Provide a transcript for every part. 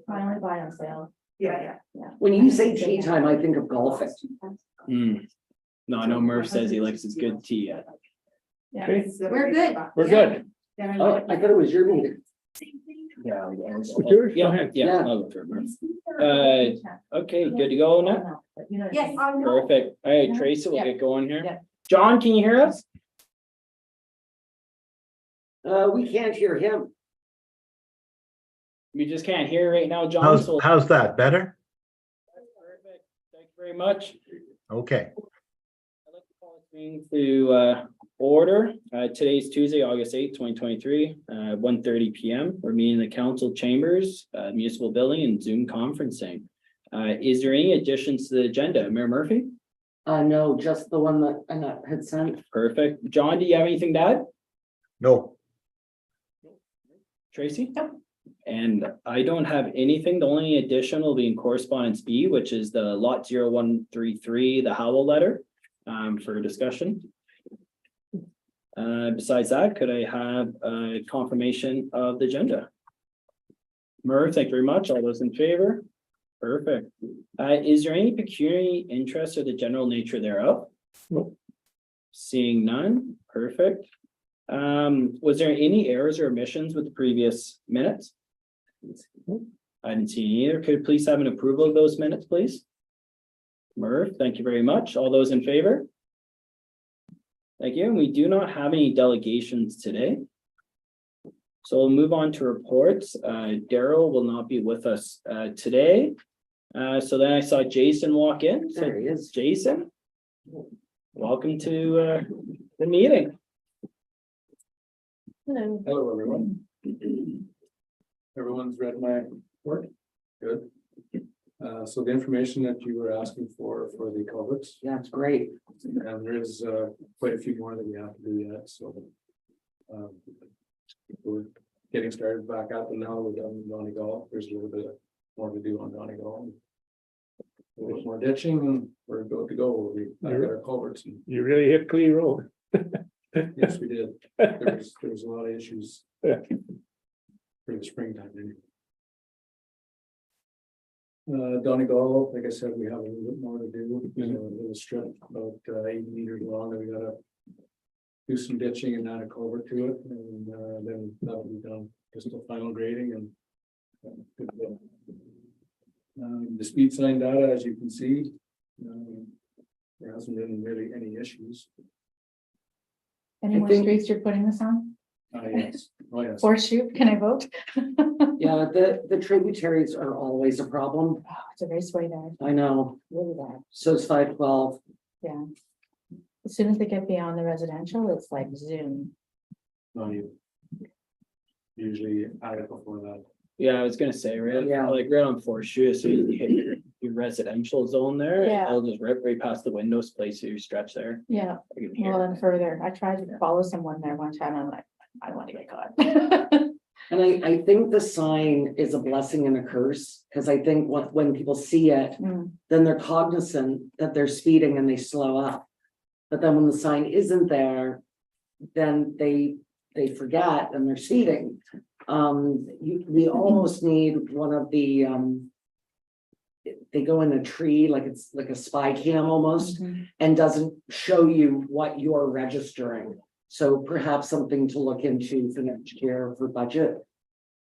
I only buy on sale. Yeah. When you say tea time, I think of golfing. No, I know Murph says he likes his good tea. Yeah. Okay. We're good. We're good. Oh, I thought it was your meeting. Yeah. Yours? Go Yeah, ahead. yeah. I'll go for it, Murph. Okay, good to go now? Yes. Perfect. All right, Tracy, we'll get going Yeah. here. John, can you hear us? We can't hear him. We just can't hear right now, John. So How's that, better? perfect. Thank you very much. Okay, I'd like to call this meeting to order. Today's Tuesday, August 8th, 2023, 1:30 PM. We're meeting in the council chambers, municipal building and Zoom conferencing. Is there any additions to the agenda? Mayor Murphy? No, just the one that Annette had sent. Perfect. John, do you have anything to add? no, Tracy? And I don't have anything. The only addition will be in correspondence B, which is the lot 0133, the Howell letter, for discussion. Besides that, could I have a confirmation of the agenda? Murph, thank you very much. All those in favor? Perfect. Is there any pecuniary interest or the general nature thereof? Nope. Seeing none, perfect. Was there any errors or omissions with the previous minutes? I didn't see any either. Could I please have an approval of those minutes, please? Murph, thank you very much. All those in favor? Thank you. And we do not have any delegations today. So we'll move on to reports. Daryl will not be with us today. So then I saw Jason walk in. So There he is. Jason, welcome to the meeting. Hello. Hello, everyone. Everyone's read my report? Good. So the information that you were asking for the culverts, Yeah, it's great. and there is quite a few more that we have to do yet, so. We're getting started back up and now we're done with Donegal. There's a little bit more to do on Donegal. A little more ditching and we're good to go. We got our culverts and you really hit Clee Road. yes, we did. There was a lot of issues. Yeah. For the springtime. Donegal, like I said, we have a little bit more to do. There's a little strip about 8 meters long that we gotta do some ditching and add a culvert to it, and then that'll be done. Just a final grading and good to go. The speed sign data, as you can see, there hasn't been really any issues. Any more think- streets you're putting this on? Yes, oh yes. Horseshoe, can I vote? Yeah, the tributaries are always a problem. Oh, it's a raceway there, I know. really bad, So it's 512. yeah. As soon as they get beyond the residential, it's like zoom. No, you usually add it before that. Yeah, I was gonna say, right, Yeah. like right on Forest Shoe, so you hit your residential zone there. Yeah. It'll just rip right past the windows, place you stretch there. Yeah, I can hear well, it. and further, I tried to follow someone there one time, I'm like, I don't want to get caught. And I think the sign is a blessing and a curse, because I think when people see it, Mm, then they're cognizant that they're speeding and they slow up. But then when the sign isn't there, then they forget and they're speeding. We almost need one of the, they go in a tree, like it's like a spy cam almost, mhm. and doesn't show you what you're registering. So perhaps something to look into for next year for budget.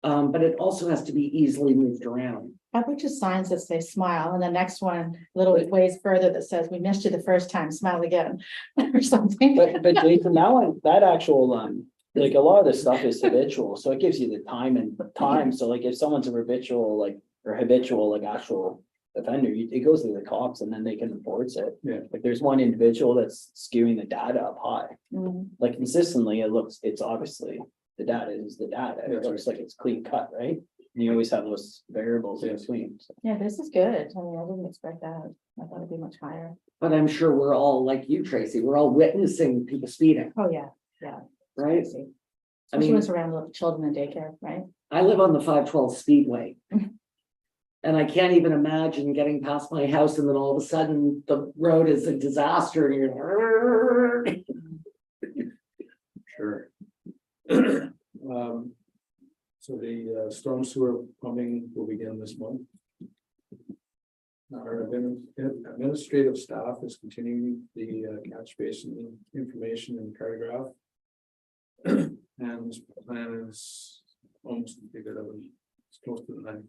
But it also has to be easily moved around. How about just signs that say smile, and the next one, a little ways further that says, we missed you the first time, smile again, or something. But Jason, that one, that actual, like a lot of this stuff is habitual, so it gives you the time. So like if someone's a habitual, like actual offender, it goes to the cops and then they can enforce it. Yeah. Like there's one individual that's skewing the data up high, Mm, like consistently, it's obviously, the data is the data. It That's looks like it's clean cut, right? And you always have those variables in Yes. between. So. Yeah, this is good, I mean, I didn't expect that, I thought it'd be much higher. But I'm sure we're all like you, Tracy, we're all witnessing people speeding, Oh, yeah, right? crazy. I Especially mean- when it's around little children in daycare, right? I live on the 512 Speedway. And I can't even imagine getting past my house and then all of a sudden the road is a disaster and you're. Sure. So the storm sewer pumping will begin this month. Our administrative staff is continuing the catch basin information and paragraph. And this plan is almost completed. It's close to the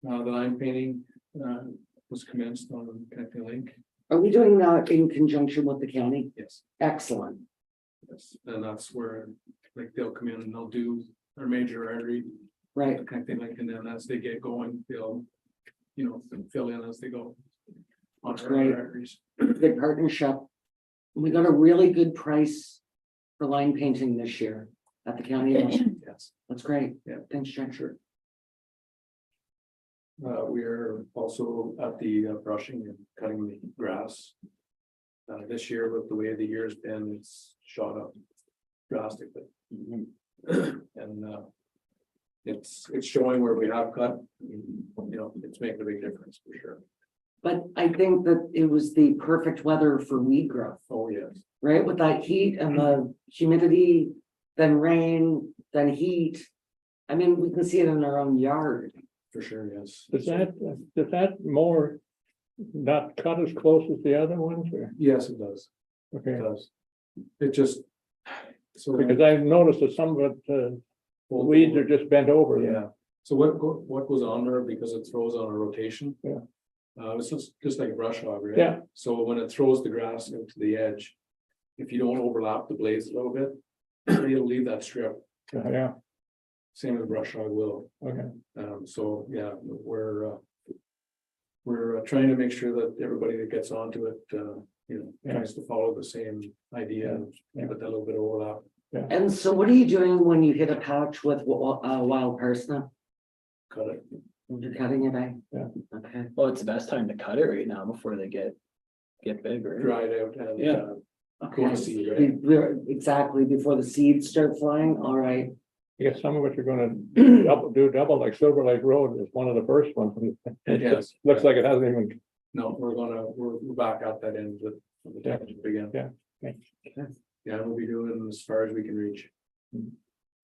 95%. The line painting was commenced on Connecting Link. Are we doing that in conjunction with the county? Yes. Excellent. Yes, and that's where, like, they'll come in and they'll do their major artery, Right. Connecting Link, and then as they get going, they'll, you know, fill in as they go. On That's our great. arteries. Good partnership. We got a really good price for line painting this year at the county. Yes, That's great. Yeah. Thanks, Trencher. we are also at the brushing and cutting the grass. This year, with the way the year's been, it's shot up drastically. And it's showing where we have cut, you know, it's making a big difference for sure. But I think that it was the perfect weather for weed growth, Oh, yes, right? With that heat and the humidity, then rain, then heat. I mean, we can see it in our own yard. for sure, yes. Does that more not cut as close as the other ones or? Yes, it does, it Okay, does. It just. So. because I've noticed that some of it, weeds are just bent over. Yeah, so what goes on there, because it throws on a rotation? Yeah. It's just like a brush hog, right? Yeah. So when it throws the grass into the edge, if you don't overlap the blades a little bit, it'll leave that strip, Yeah, same as a brush hog will. okay. So, yeah, we're trying to make sure that everybody that gets onto it, you know, Yeah. tries to follow the same idea and give it that little bit of overlap. And so what are you doing when you hit a patch with wild parsnip? Cut it. You're cutting it, eh? Yeah. Okay. Well, it's the best time to cut it right now before they get big, right? Dry it out and. Yeah. Go Okay. to seed, right? Exactly, before the seeds start flying, all right. I guess some of what you're gonna do double like Silver Lake Road is one of the first ones. Yes. Looks like it hasn't even, No, we're back at that end of the Yeah. township again. Yeah. Okay. Yeah, we'll be doing as far as we can reach. Mhm.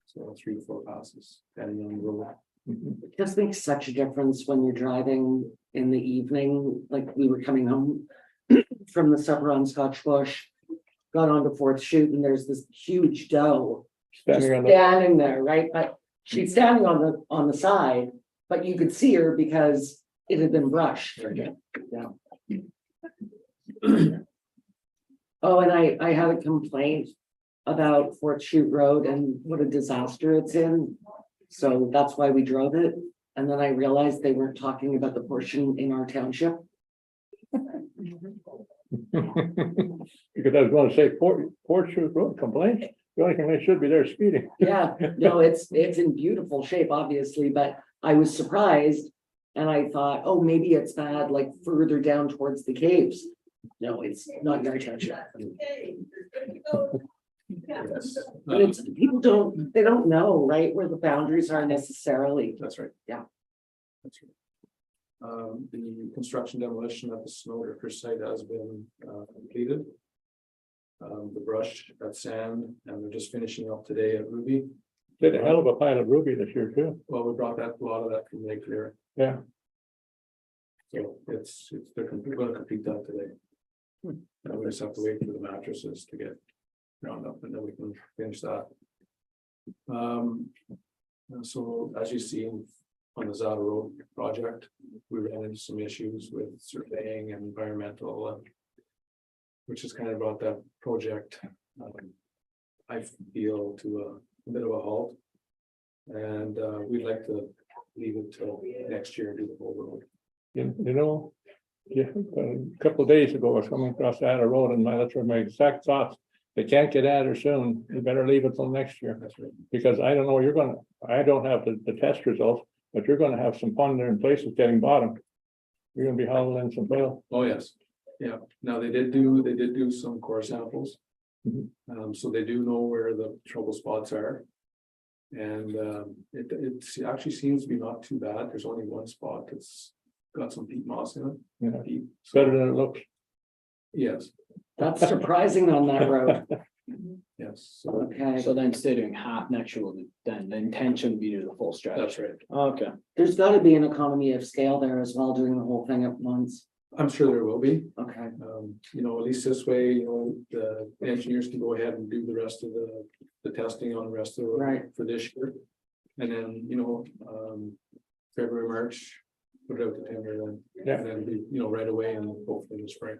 So 3 to 4 passes, depending on the road. It just makes such a difference when you're driving in the evening, like we were coming home from the supper on Scotch Bush. Got onto Fourth Chute and there's this huge doe just standing on the, standing there, right? But she's standing on the side, but you could see her because it had been brushed. Yeah. Oh, and I had a complaint about Fourth Chute Road and what a disaster it's in. So that's why we drove it. And then I realized they weren't talking about the portion in our township. because I was gonna say Port Chute Road complaint, the only complaint should be there speeding. Yeah, no, it's in beautiful shape, obviously, but I was surprised. And I thought, oh, maybe it's bad, like further down towards the caves. No, it's not in our township. Yes. But it's, people they don't know, right, where the boundaries are necessarily. That's right. Yeah. That's right. The construction demolition at the Snowdrift site has been completed. The brush, that sand, and they're just finishing up today at Ruby. Did a hell of a pile of ruby this year too. Well, we brought a lot of that from Lake Clear. Yeah. So they're gonna complete that today. And we just have to wait for the mattresses to get ground up and then we can finish that. And so as you see on the Zata Road project, we ran into some issues with surveying and environmental. Which has kind of brought that project, I feel, to a bit of a halt. And we'd like to leave it till next year and do the whole road. You know, yeah, a couple of days ago, I was coming across Ada Road and that's where my exact thoughts. They can't get at her soon. You better leave it till next year. That's right. Because I don't know, I don't have the test results, but you're gonna have some fun there in places getting bottom. You're gonna be hauling in some fill. Oh, yes. Yeah. Now they did do some core samples. Mhm. So they do know where the trouble spots are. And it actually seems to be not too bad. There's only one spot that's got some peat moss in it. Yeah, Peat. better than it looks. Yes. That's surprising on that road. Yes, so Okay, So then instead of doing half next year, then the intention would be to do the full stretch. that's right. Okay, there's gotta be an economy of scale there as well, doing the whole thing at once. I'm sure there will be. Okay, You know, at least this way, you know, the engineers can go ahead and do the rest of the testing on the rest of the road Right. for this year. And then, you know, February, March, put it out to tender then. Yeah. And then, be, you know, right away and hopefully in the spring.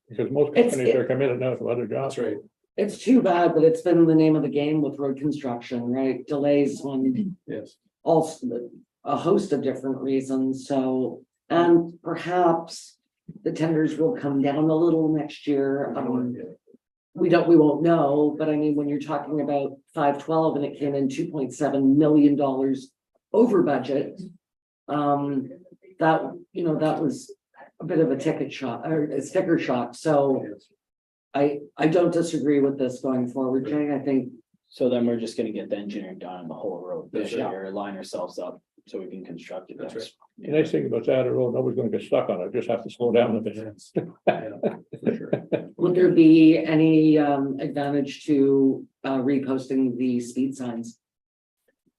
Because most It's- companies are committed now to other jobs. That's right. it's too bad, but it's been the name of the game with road construction, right? Delays on Yes. also a host of different reasons, so, and perhaps the tenders will come down a little next year. We won't know, but I mean, when you're talking about 512 and it came in $2.7 million over budget. That, you know, that was a bit of a ticket shock or a sticker shock, so I don't disagree with this going forward, Jay, I think. so then we're just gonna get the engineering done on the whole road this That's right. year, line ourselves up so we can construct it. That's next. The nice thing about that road, nobody's gonna get stuck on it, just have to slow down a bit. Yeah, for sure. Would there be any advantage to reposting the speed signs?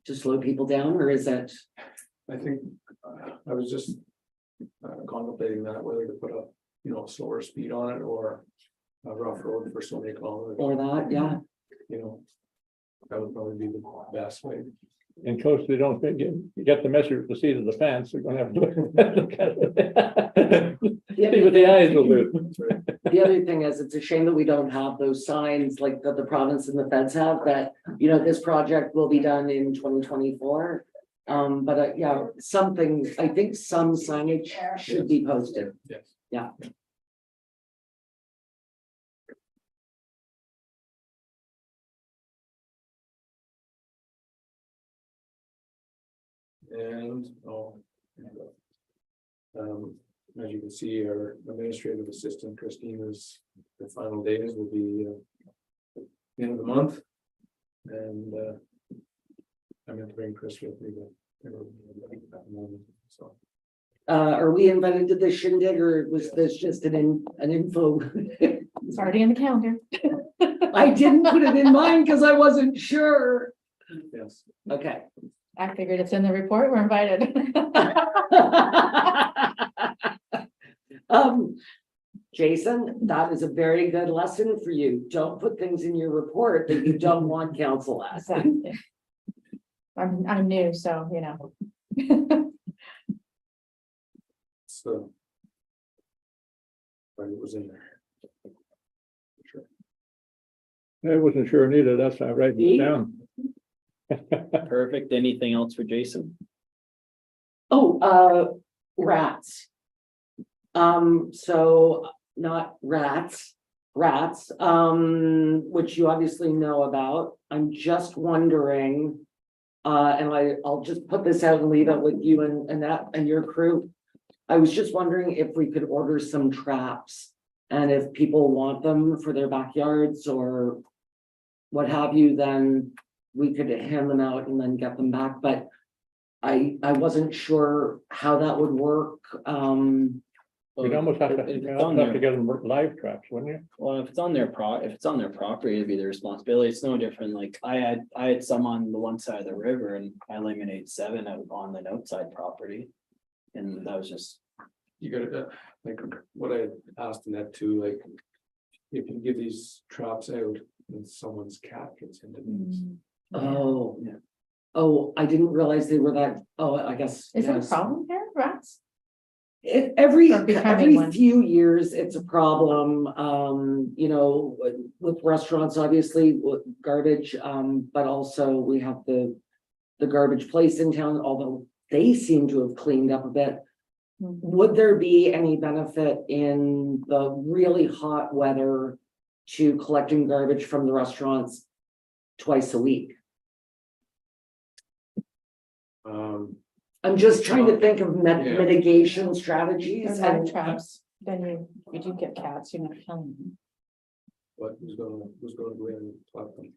To slow people down, or is it, I think, I was just contemplating that, whether to put a, you know, slower speed on it or a rough road for so many kilometers, or that, yeah, you know. That would probably be the best way. In case they don't get the message at the seat of the pants, they're gonna have to look at it. See what the eyes will do. That's right. the other thing is, it's a shame that we don't have those signs like that the province and the feds have, that, you know, this project will be done in 2024. But yeah, something, I think some signage should be posted. Yes. Yeah. And, as you can see, our administrative assistant Christina's, the final days will be the end of the month. And I meant to bring Chris with me, but so. Are we invited to this shindig, or was this just an info? It's already in the calendar. I didn't put it in mine because I wasn't sure. Yes. Okay. I figured it's in the report, we're invited. Jason, that is a very good lesson for you. Don't put things in your report that you don't want council at. Exactly. I'm new, so, you know. So. But it was in there. Sure. I wasn't sure neither, that's why I write it down. Perfect. Anything else for Jason? Oh, rats. So not rats, which you obviously know about. I'm just wondering, and I'll just put this out and leave it with you and that and your crew. I was just wondering if we could order some traps, and if people want them for their backyards or what have you, then we could hand them out and then get them back, but I wasn't sure how that would work. You'd almost have to, If you'd it's on have to their, get them live traps, wouldn't you? well, if it's on their property, it'd be their responsibility. It's no different. Like I had some on the one side of the river and I eliminated 7 out on the outside property. And that was just, You gotta, like, what I asked Annette too, like. If you give these traps out and someone's cat gets into these. Oh. Yeah. Oh, I didn't realize they were that, oh, I guess. Is there a yes. problem here, rats? Every Or becoming one. few years, it's a problem, you know, with restaurants, obviously, with garbage, but also we have the garbage place in town, although they seem to have cleaned up a bit. Would there be any benefit in the really hot weather to collecting garbage from the restaurants twice a week? I'm just trying to think of Yeah. mitigation strategies. There's rat and- traps, then you do get cats, you're not killing them. But who's gonna go in and collect them?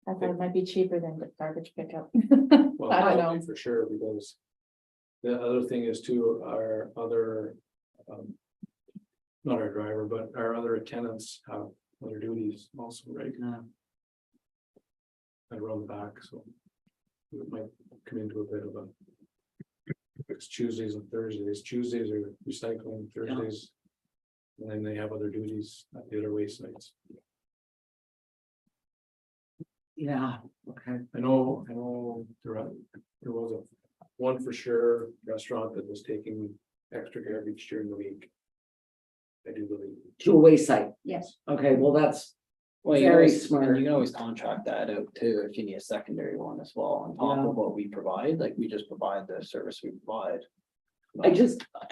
I thought it might be cheaper than the garbage pickup. Well, I don't know. probably for sure, because. The other thing is too, our other. Not our driver, but our other tenants have other duties also, right? Yeah. And around the back, so. It might come into a bit of a. It's Tuesdays and Thursdays. Tuesdays are recycling, Thursdays. And then they have other duties at the other waste sites. Yeah, okay. I know there was a one for sure restaurant that was taking extra garbage during the week. I do believe. To a wayside. Yes. Okay, well, that's, Well, you can Very always, smart. and you can always contract that out too, if you need a secondary one as well, on top Yeah. of what we provide, like we just provide the service we provide.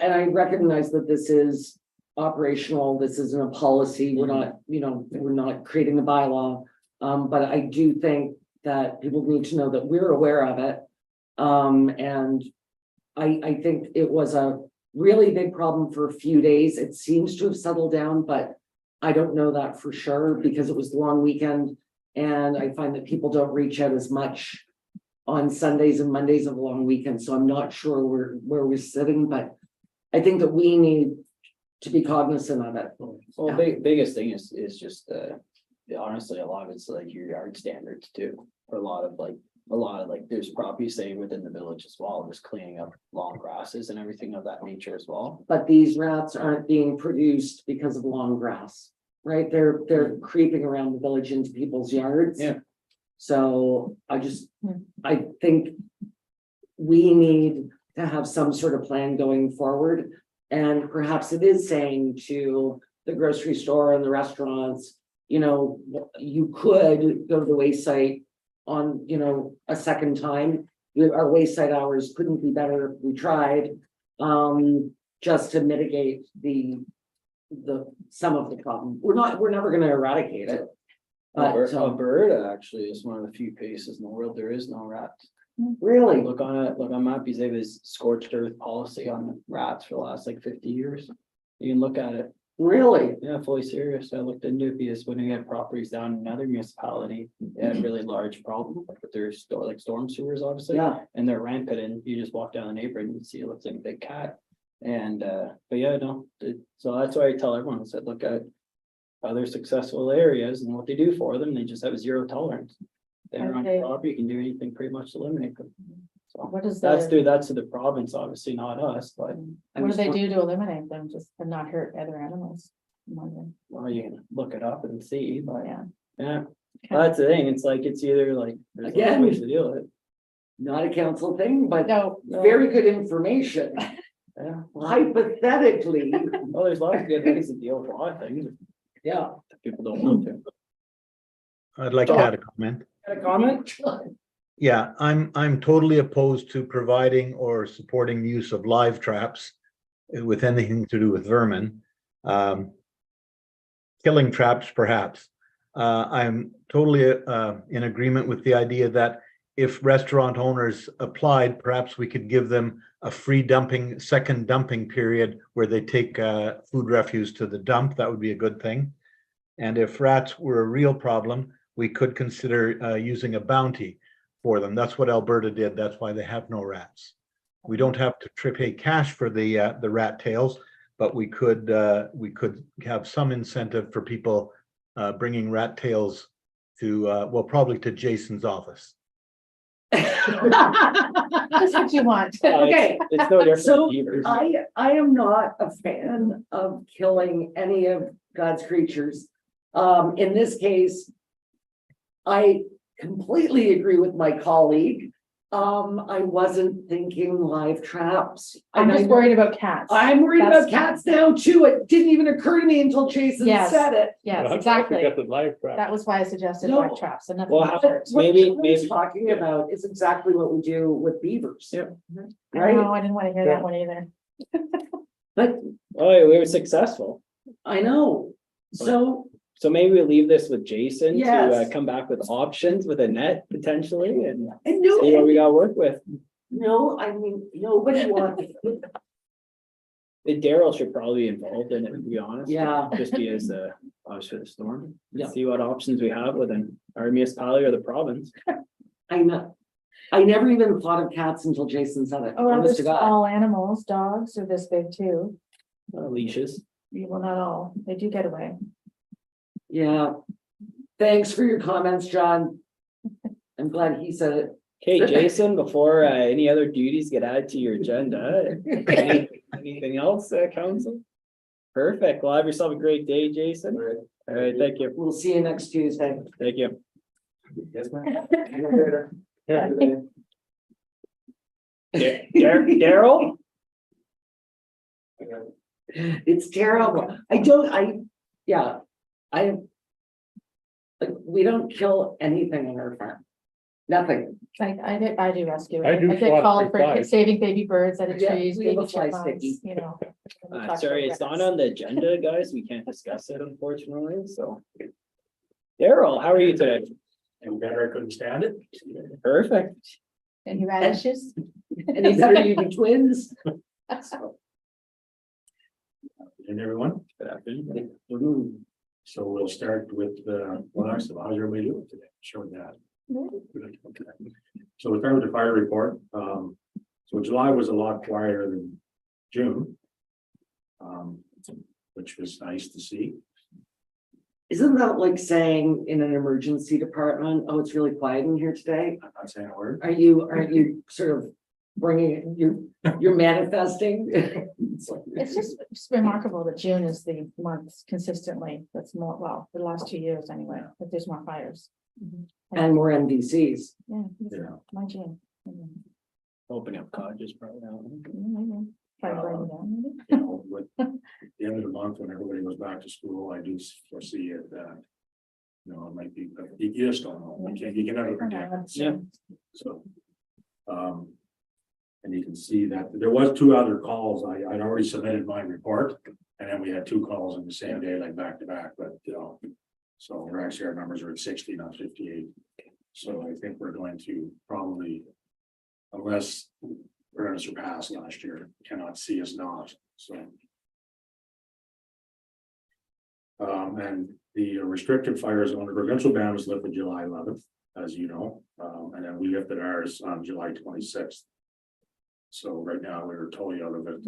and I recognize that this is operational, this isn't a policy, we're not, we're not creating a bylaw. But I do think that people need to know that we're aware of it. And I think it was a really big problem for a few days. It seems to have settled down, but I don't know that for sure because it was the long weekend. And I find that people don't reach out as much on Sundays and Mondays of a long weekend. So I'm not sure where we're sitting, but I think that we need to be cognizant of it. Well, biggest thing is just, honestly, a lot of it's like your yard standards too, for a lot of there's property say within the village as well, just cleaning up long grasses and everything of that nature as well. But these rats aren't being produced because of long grass, right? They're creeping around the village into people's yards. Yeah. So I think we need to have some sort of plan going forward. And perhaps it is saying to the grocery store and the restaurants, you could go to the waste site on, a second time. Our waste site hours couldn't be better if we tried, just to mitigate some of the problem. We're never gonna eradicate it. But, Alberta actually is one of the few places in the world there is no rats. really, Look on Mappy's, they have this scorched earth policy on rats for the last like 50 years. You can look at it. really, Yeah, fully serious. I looked into it because when we had properties down in another municipality, they had a really large problem with their storm sewers, obviously. yeah, And they're rampant and you just walk down the neighborhood and you see it looks like a big cat. And but yeah, no, so that's why I tell everyone, I said, look at other successful areas and what they do for them, they just have a zero tolerance. They're on Okay. your property, you can do anything pretty much to eliminate them. So What is that's the, to the province, obviously, not us, but what do they do to eliminate them, just to not hurt other animals? I'm wondering. well, you can look it up and see, but Yeah. yeah. That's the thing, it's like, it's either like, there's lots of Again. ways to deal with it. not a council thing, but No, very good information. Yeah, Hypothetically, well, there's lots of good ways to deal with a lot of things, yeah. if people don't want to. I'd like to add a comment. Got a comment? Yeah, I'm totally opposed to providing or supporting the use of live traps with anything to do with vermin. Killing traps, perhaps. I'm totally in agreement with the idea that if restaurant owners applied, perhaps we could give them a free second dumping period where they take food refuse to the dump. That would be a good thing. And if rats were a real problem, we could consider using a bounty for them. That's what Alberta did. That's why they have no rats. We don't have to pay cash for the rat tails, but we could have some incentive for people bringing rat tails to probably to Jason's office. That's what you want. Okay, It's no different so than beavers. I am not a fan of killing any of God's creatures. In this case, I completely agree with my colleague. I wasn't thinking live traps. I'm And I just know- worried about cats. I'm worried That's- about cats now too. It didn't even occur to me until Jason Yes. said it. Yes, That's why exactly. we got the live trap. That was why I suggested No. live traps and nothing. Well, else. how- What Maybe- Sean was maybe- talking about is exactly what we do with beavers. Yep. Right? No, I didn't want to hear that one either. But Oh, we were successful. I know, so So maybe we leave this with Jason to Yes. come back with options with a net potentially and and see what we got to work with. no, I mean, nobody wants. Daryl should probably be involved in it, to be honest. Yeah. Just be as the, obviously the storm. Yeah. See what options we have within our municipality or the province. I know. I never even thought of cats until Jason said it. Oh, Honest there's to God. all animals, dogs are this big too. Leashes. Well, not all, they do get away. Yeah. Thanks for your comments, John. I'm glad he said it. Okay, Jason, before any other duties get added to your agenda, anything else, council? Perfect. Well, have yourself a great day, Jason. All right, thank you. We'll see you next Tuesday. Thank you. Yes, ma'am. Daryl? It's terrible. Like, we don't kill anything on our farm. Nothing. I do rescue. I do get swat called for for flies. saving baby birds out of Yeah, trees, we have baby a fly chipmunks, sticky. you know. Sorry, it's not on the agenda, guys. We can't discuss it unfortunately, so. Daryl, how are you today? And better, I couldn't stand it. Perfect. Any radishes? Any better you be twins? And everyone, Good afternoon. so we'll start with how's everybody doing today? Showing that. So we'll start with the fire report. So July was a lot quieter than June. Which was nice to see. Isn't that like saying in an emergency department, oh, it's really quiet in here today? I'm not saying a word. Aren't you sort of bringing, you're manifesting? It's just remarkable that June is the month consistently, that's more, well, the last 2 years anyway, that there's more fires. And more MDCs. Yeah, Yeah. my June. Opening up cottages probably now. Try to bring it down, maybe. You know, with the end of the month, when everybody goes back to school, I do foresee it that. You know, it might be, but you just don't know. You can never predict. Yeah. So. And you can see that there was 2 other calls. I'd already submitted my report. And then we had 2 calls in the same day, like back to back, but you know. So we're actually, our numbers are at 60, not 58. So I think we're going to probably. Unless we're gonna surpass last year, cannot see us not, so. And the restricted fire zone, the provincial ban was lifted July 11th, as you know, and then we lifted ours on July 26th. So right now, we're totally out of it,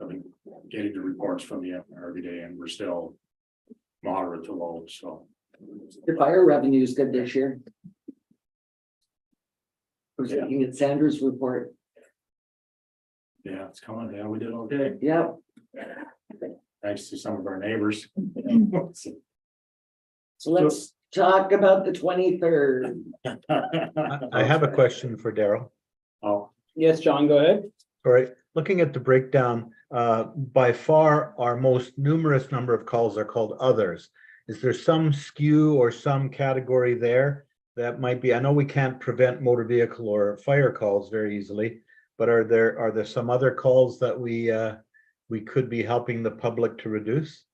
I've been getting the reports from the FMR every day, and we're still moderate to low, so. The fire revenue is good this year. I was Yeah. looking at Sandra's report. Yeah, it's coming, yeah, we did okay, Yep. thanks to some of our neighbors. So let's talk about the 23rd. I have a question for Daryl. Oh, Yes, John, go ahead. All right, looking at the breakdown, by far, our most numerous number of calls are called others. Is there some skew or some category there that might be, I know we can't prevent motor vehicle or fire calls very easily, but are there some other calls that we could be helping the public to reduce?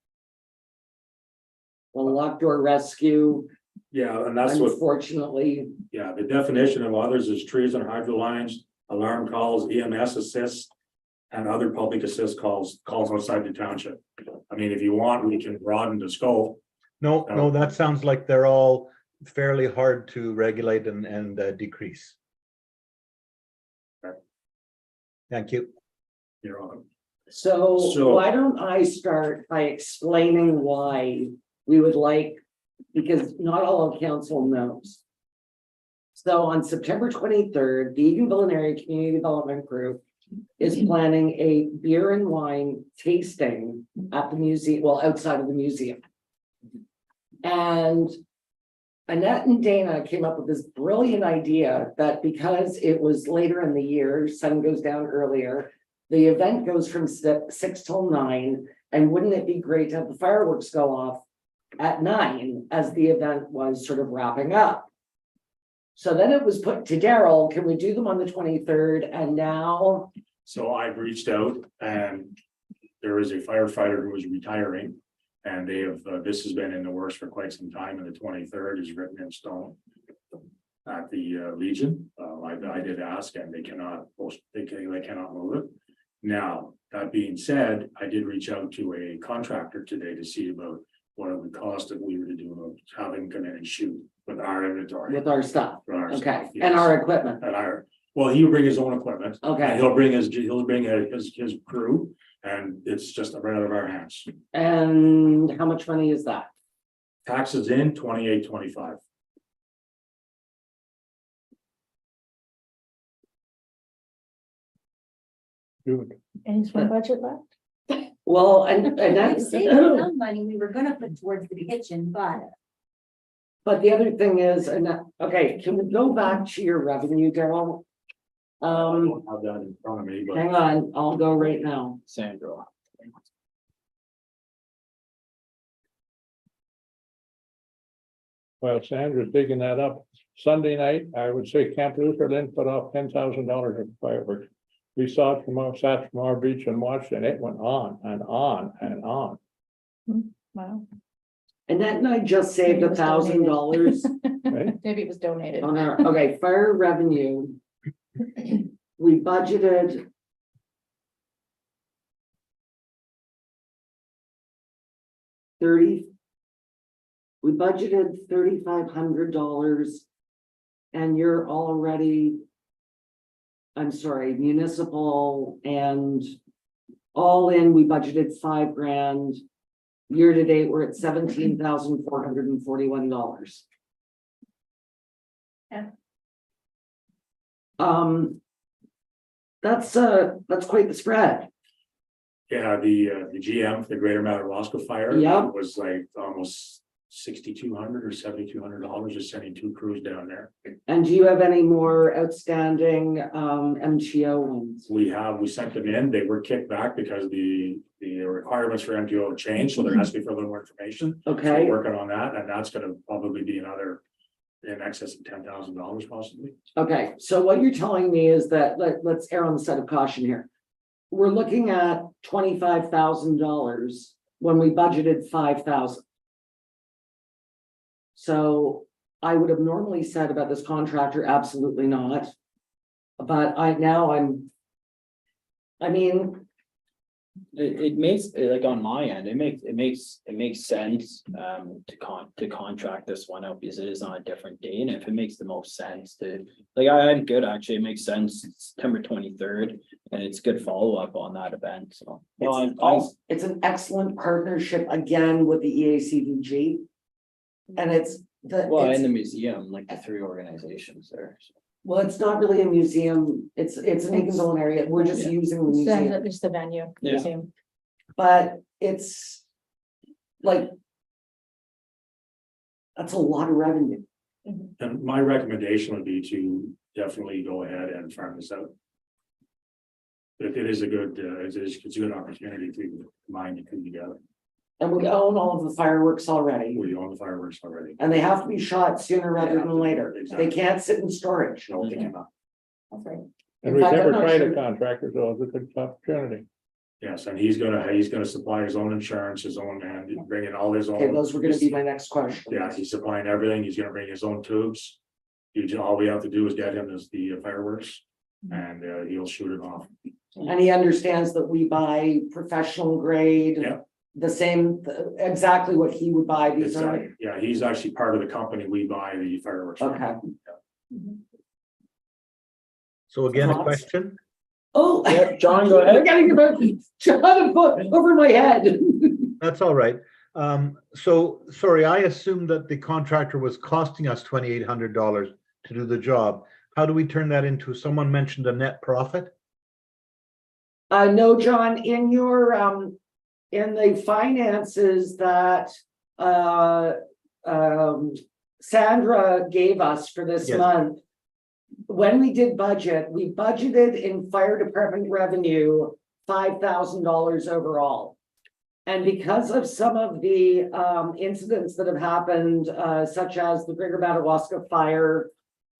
Well, locked door rescue, yeah, and that's what. unfortunately, Yeah, the definition of others is trees and hydro lines, alarm calls, EMS assists. And other public assist calls outside the township. I mean, if you want, we can broaden the scope. No, that sounds like they're all fairly hard to regulate and decrease. Okay. Thank you. You're on. so why don't I start by explaining why we would like, because not all of council knows. So on September 23rd, the Eganville Area Community Development Group is planning a beer and wine tasting at the museum, well, outside of the museum. And Annette and Dana came up with this brilliant idea that because it was later in the year, sun goes down earlier, the event goes from 6 till 9, and wouldn't it be great to have the fireworks go off at 9 as the event was sort of wrapping up? So then it was put to Daryl, can we do them on the 23rd? And now, So I've reached out and there is a firefighter who is retiring. And they have, this has been in the works for quite some time, and the 23rd is written in stone. At the Legion, I did ask, and they cannot post, they cannot move it. Now, that being said, I did reach out to a contractor today to see about what it would cost if we were to do having come in and shoot with our inventory. with our stuff, with our okay, stuff, and yes. our equipment, And well, he'll bring his own equipment. And okay, he'll bring his crew, and it's just right out of our hands. and how much money is that? Taxes in 28.25. Good. Any swim budget left? Well, and We that's, saved some money we were gonna put towards the kitchen, but but the other thing is, and okay, can we go back to your revenue, Daryl? I don't have that in front of me, but Hang on, I'll go right now. Sandra. While Sandra's digging that up, Sunday night, I would say Camp Luther Lynn put off $10,000 of fireworks. We saw it sat from our beach and watched, and it went on and on and on. Wow, And that night just saved $1,000 Right? maybe it was donated. on our, okay, fire revenue. We budgeted. We budgeted $3,500. And you're already. I'm sorry, municipal and all in, we budgeted $5,000. Year to date, we're at $17,441. Yeah. That's quite the spread. yeah, the GM, for the Greater Madawaska Fire. Yep. Was like almost $6,200 or $7,200 just sending 2 crews down there. And do you have any more outstanding MTO ones? We sent them in, they were kicked back because the requirements for MTO have changed, so they're asking for a little more information. So Okay, we're working on that, and that's gonna probably be another in excess of $10,000 possibly. okay, so what you're telling me is that, let's err on the side of caution here. We're looking at $25,000 when we budgeted 5,000. So I would have normally said about this contractor, absolutely not. But I mean, It makes, like on my end, it makes sense, to contract this one out because it is on a different day, and if it makes the most sense to, like, I'm good, actually, it makes sense, it's September 23rd, and it's good follow-up on that event, so. it's an excellent partnership again with the E EACVG. And it's Well, in the museum, like the 3 organizations there. So. well, it's not really a museum, it's an Eganville area, we're just Yeah. using the museum, It's the venue. Yeah. museum. but it's like. That's a lot of revenue. And my recommendation would be to definitely go ahead and farm this out. It is a good, it's a good opportunity to combine the 2 together. And we own all of the fireworks already, We own the fireworks already. and they have to be shot sooner rather than later, Exactly. they can't sit in storage. No, they cannot. That's right. And In we've fact, I'm never not tried a sure- contractor, so it's a good opportunity. Yes, and he's gonna supply his own insurance, his own, and bring in all his own. Okay, those were gonna be my next question. Yeah, he's supplying everything. He's gonna bring his own tubes. All we have to do is get him the fireworks and he'll shoot it off. And he understands that we buy professional grade. Yeah. The same, exactly what he would buy, these are, Exactly. Yeah, he's actually part of the company. We buy the fireworks. from. okay. So again, a Thoughts? question? Oh. Yeah, John, go ahead. I'm getting about John over my head. That's all right. So, sorry, I assumed that the contractor was costing us $2,800 to do the job. How do we turn that into, someone mentioned a net profit? No, John, in your, in the finances that, Sandra gave us for this Yes. month. When we did budget, we budgeted in fire department revenue, $5,000 overall. And because of some of the, incidents that have happened, such as the Greater Madawaska fire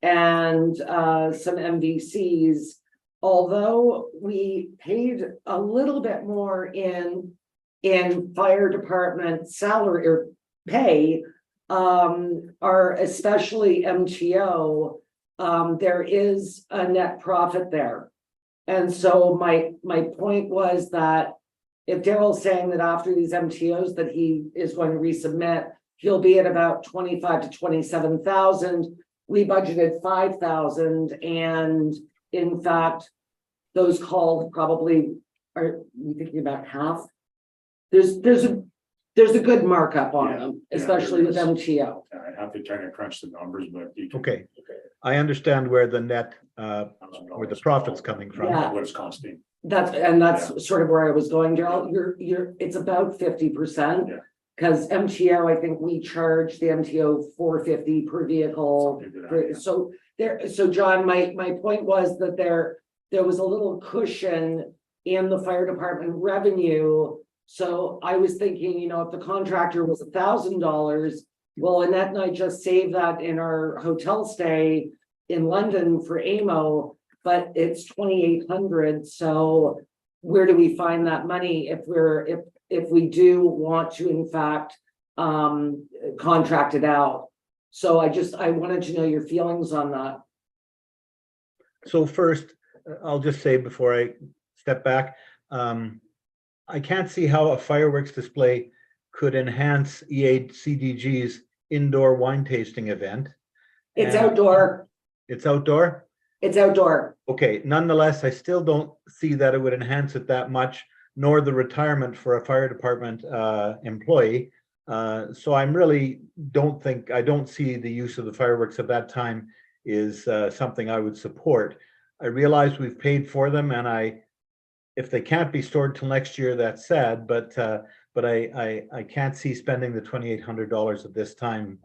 and, some MVCs, although we paid a little bit more in fire department salary or pay, are especially MTO, there is a net profit there. And so my point was that if Daryl's saying that after these MTOs that he is going to resubmit, he'll be at about 25 to 27,000. We budgeted 5,000, and in fact, those calls probably are you thinking about half? There's there's a good markup on Yeah, them, yeah, especially with there is. MTO. I'd have to kind of crunch the numbers, but you can. Okay. I understand where the net, where the profit's coming from. Yeah. What it's costing. That's sort of where I was going, Daryl. It's about 50%. Yeah. Cause MTO, I think we charge the MTO $450 per vehicle. Something to that, yeah. So John, my point was that there was a little cushion in the fire department revenue. So I was thinking, you know, if the contractor was $1,000, well, Annette and I just saved that in our hotel stay in London for AMO, but it's 2,800. So where do we find that money if we do want to, in fact, contract it out? So I wanted to know your feelings on that. So first, I'll just say before I step back, I can't see how a fireworks display could enhance EACDG's indoor wine tasting event. It's And outdoor. It's outdoor? It's outdoor. Okay, nonetheless, I still don't see that it would enhance it that much, nor the retirement for a fire department employee. So I really I don't see the use of the fireworks at that time is something I would support. I realize we've paid for them, and if they can't be stored till next year, that's sad, but I can't see spending the $2,800 at this time.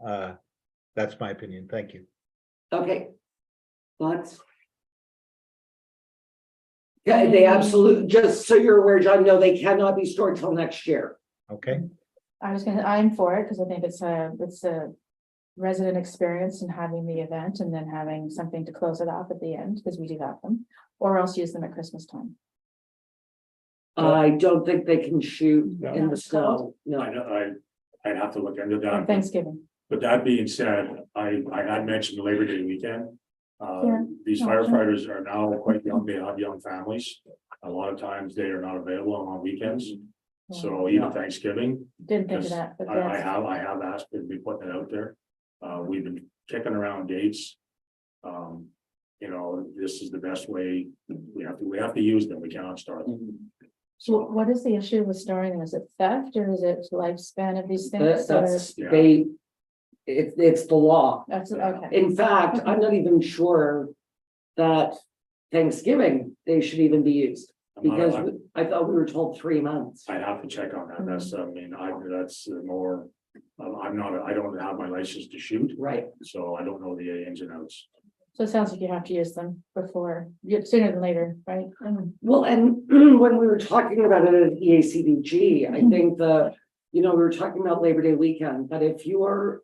That's my opinion. Thank you. Okay. Thoughts? Yeah, they absolutely, just so you're aware, John, no, they cannot be stored till next year. Okay, I'm for it because I think it's a resident experience in having the event and then having something to close it off at the end, because we do have them, or else use them at Christmas time. I don't think they can shoot No. in the snow, I no. know, I'd have to look into On that. Thanksgiving. But that being said, I had mentioned the Labor Day weekend. Yeah. These No, firefighters are now quite young, they have young families. A lot of times they are not available on weekends, so even Thanksgiving. Didn't think of Yes, that, but I that's, have asked to be putting it out there. We've been kicking around dates. You know, this is the best way, we have to use them, we cannot start them. so what is the issue with storing them? Is it theft or is it lifespan of these things? That's, Yeah. it's the law. That's, okay. In fact, I'm not even sure that Thanksgiving, they should even be used. Because I thought we were told 3 months. I'd have to check on that, that's, I mean, that's more, I don't have my license to shoot, Right. so I don't know the ins and outs. So it sounds like you have to use them before, sooner than later, right? Well, and when we were talking about it at EACDG, I think we were talking about Labor Day weekend, but if you're,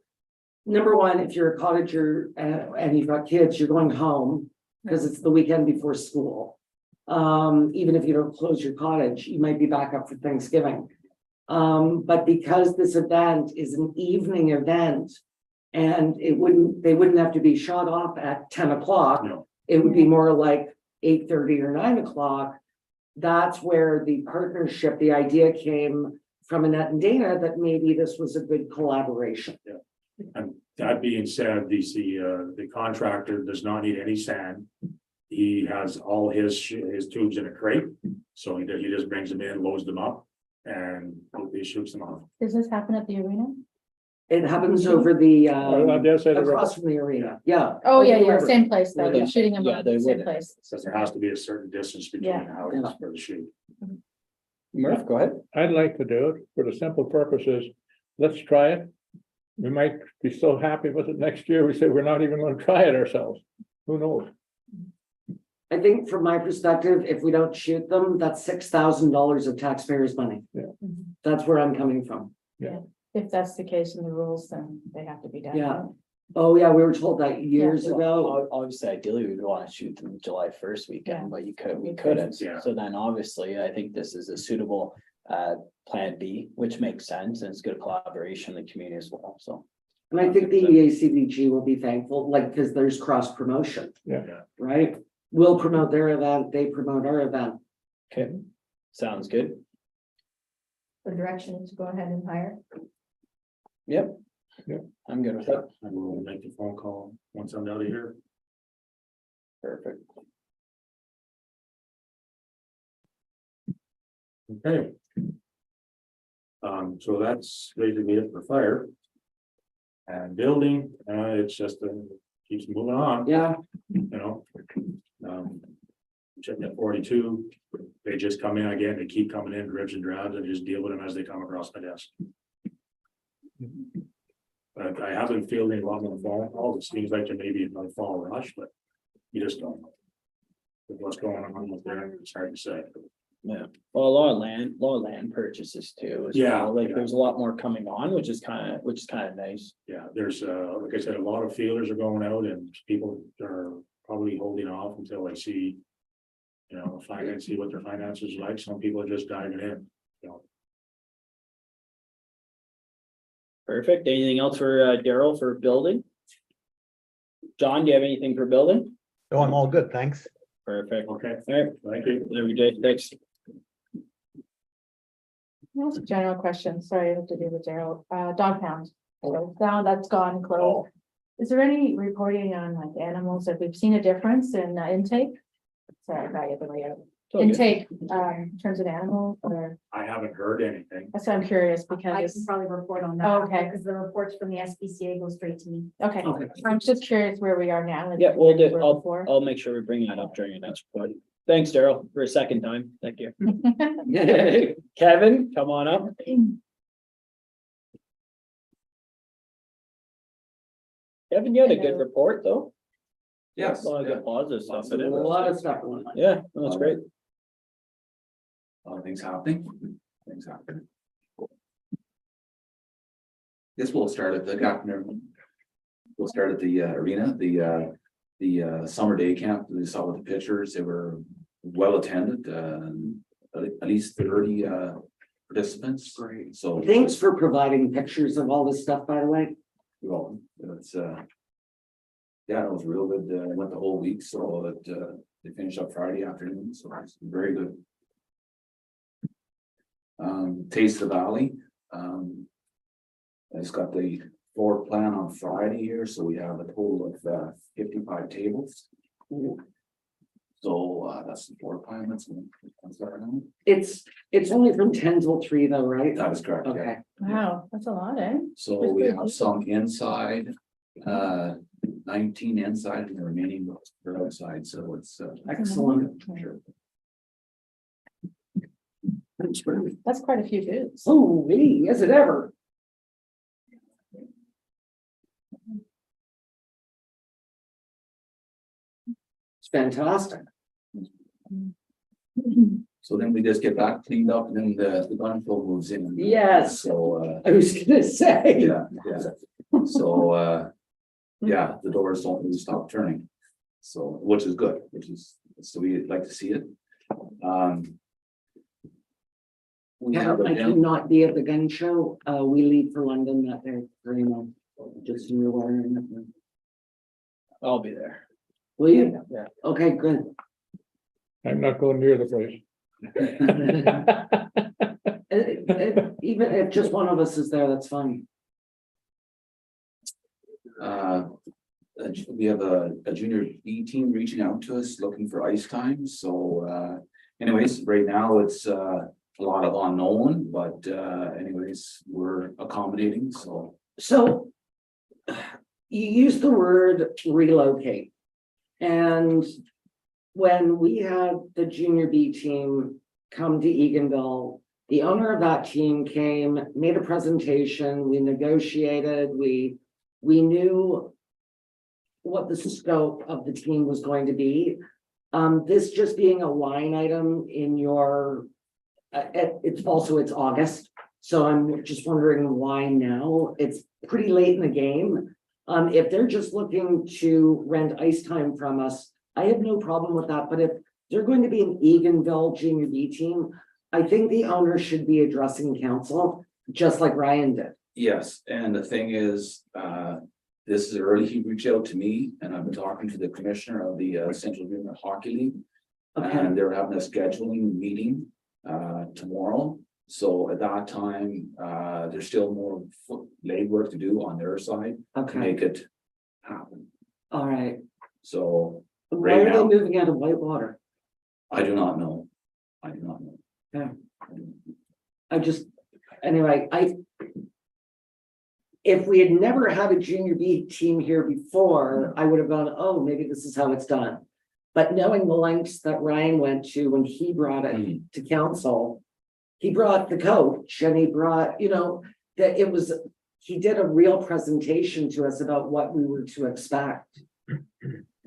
number one, if you're a cottager and you've got kids, you're going home because it's the weekend before school. Even if you don't close your cottage, you might be back up for Thanksgiving. But because this event is an evening event and they wouldn't have to be shot off at 10 o'clock. No. It would be more like 8:30 or 9 o'clock. That's where the partnership, the idea came from Annette and Dana that maybe this was a good collaboration. And that being said, the contractor does not need any sand. He has all his tubes in a crate, so he just brings them in, loads them up, and he shoots them off. Does this happen at the arena? It happens over the I dare say the across from the arena. Yeah. Oh, yeah, Over the yeah, river. same place though. Well, You're shooting them yeah, at they the same would. place. So there has to be a certain distance between Yeah. houses for the shoot. Murph, go ahead. I'd like to do it for the simple purposes, let's try it. We might be so happy with it next year, we say we're not even gonna try it ourselves. Who knows? I think from my perspective, if we don't shoot them, that's $6,000 of taxpayers' money. Mhm. That's where I'm coming from. If that's the case in the rules, then they have to be done. Yeah. Oh, yeah, we were told that years ago. Obviously, ideally, we'd want to shoot them July 1st Yeah. weekend, but we We couldn't. Yeah. So then obviously, I think this is a suitable plan B, which makes sense and it's good collaboration in the community as well, so. And I think the EACVG will be thankful, like, because there's cross promotion. Yeah. Right? We'll promote their event, they promote our event. Okay, sounds good. The direction is to go ahead and hire. Yep. Yep. I'm good with that. And we'll make the phone call once I'm out of here. Perfect. Okay. So that's basically it for fire. And building, it's just, keeps moving on, Yeah, you know. Check at 42, they just come in again, they keep coming in dribs and drabs and just deal with them as they come across my desk. But I haven't fielded a lot of phone calls, it seems like there may be another fall rush, but you just don't know. With what's going on up there, it's hard to say. Yeah, well, a lot of land purchases too. as Yeah, well. Like yeah. there's a lot more coming on, which is kind of nice. Yeah, there's, like I said, a lot of feelers are going out and people are probably holding off until they see. You know, finance, see what their finances are like. Some people are just diving in, you know. Perfect. Anything else for Daryl for building? John, do you have anything for building? Oh, I'm all good, thanks. Perfect. Okay, All right, thank you. there we go. Thanks. That's a general question, sorry, I have to do with Daryl, dog pound. So now that's gone closed. Is there any reporting on like animals, if we've seen a difference in intake? Sorry, I got you the way out. It's all good. Intake, in terms of animals, or, I haven't heard anything. that's why I'm curious, I can because, probably report on that. Oh, okay. Because the reports from the SPCA go straight to me. okay, okay. I'm just curious where we are now. and Yeah, we'll where do, we were I'll before. make sure we bring that up during your next report. Thanks, Daryl, for a second time. Thank you. Kevin, come on up. Kevin, you had a good report though. Yes. A lot of good positive stuff in A it. lot of stuff going on. Yeah, that's great. A lot of things happening, things happening. Guess we'll start at the governor. We'll start at the arena, the summer day camp, we saw with the pictures, they were well attended, at least 30 participants. Great. So. Thanks for providing pictures of all this stuff, by the way. Well, it's yeah, it was real good, went the whole week, so that they finished up Friday afternoon, so it's very good. Taste of the Valley, I just got the floor plan on Friday here, so we have a total of 55 tables. So that's the floor plan, that's starting. It's only from 10 till 3 though, right? That is correct, yeah. Okay. Wow, that's a lot, eh? So we have some inside, 19 inside and the remaining are outside, so it's Excellent. sure. That's quite a few dudes. Oh, really? Is it ever? It's fantastic. So then we just get that cleaned up and then the gun flow moves in. Yes. So, I was gonna say. yeah. So, yeah, the doors don't really stop turning. So, which is good, so we'd like to see it. We have I a, cannot be at the gun show. We leave for London that day, for, you know, just in your water. I'll be there. Will you? Yeah. Okay, good. I'm not going near the place. Even if just one of us is there, that's fine. we have a junior B team reaching out to us looking for ice time, so, anyways, right now it's, a lot of unknown, but, anyways, we're accommodating, so. So you use the word relocate. And when we had the junior B team come to Eganville, the owner of that team came, made a presentation, we negotiated, we knew what the scope of the team was going to be. This just being a line item in your, it's August. So I'm just wondering why now? It's pretty late in the game. If they're just looking to rent ice time from us, I have no problem with that, but if they're going to be an Eganville junior B team, I think the owner should be addressing council, just like Ryan did. Yes, and the thing is, this is early, he reached out to me, and I've been talking to the commissioner of the Central Junior Hockey League. Okay, And they're having a scheduling meeting tomorrow. So at that time, there's still more legwork to do on their side to okay, make it happen. all right. So Why Right are now- they moving out of Whitewater? I do not know. I do not know. Yeah. I just, anyway, if we had never had a junior B team here before, I would have gone, oh, maybe this is how it's done. But knowing the lengths that Ryan went to when he brought it to council, he brought the coach and he brought, that it was, he did a real presentation to us about what we were to expect.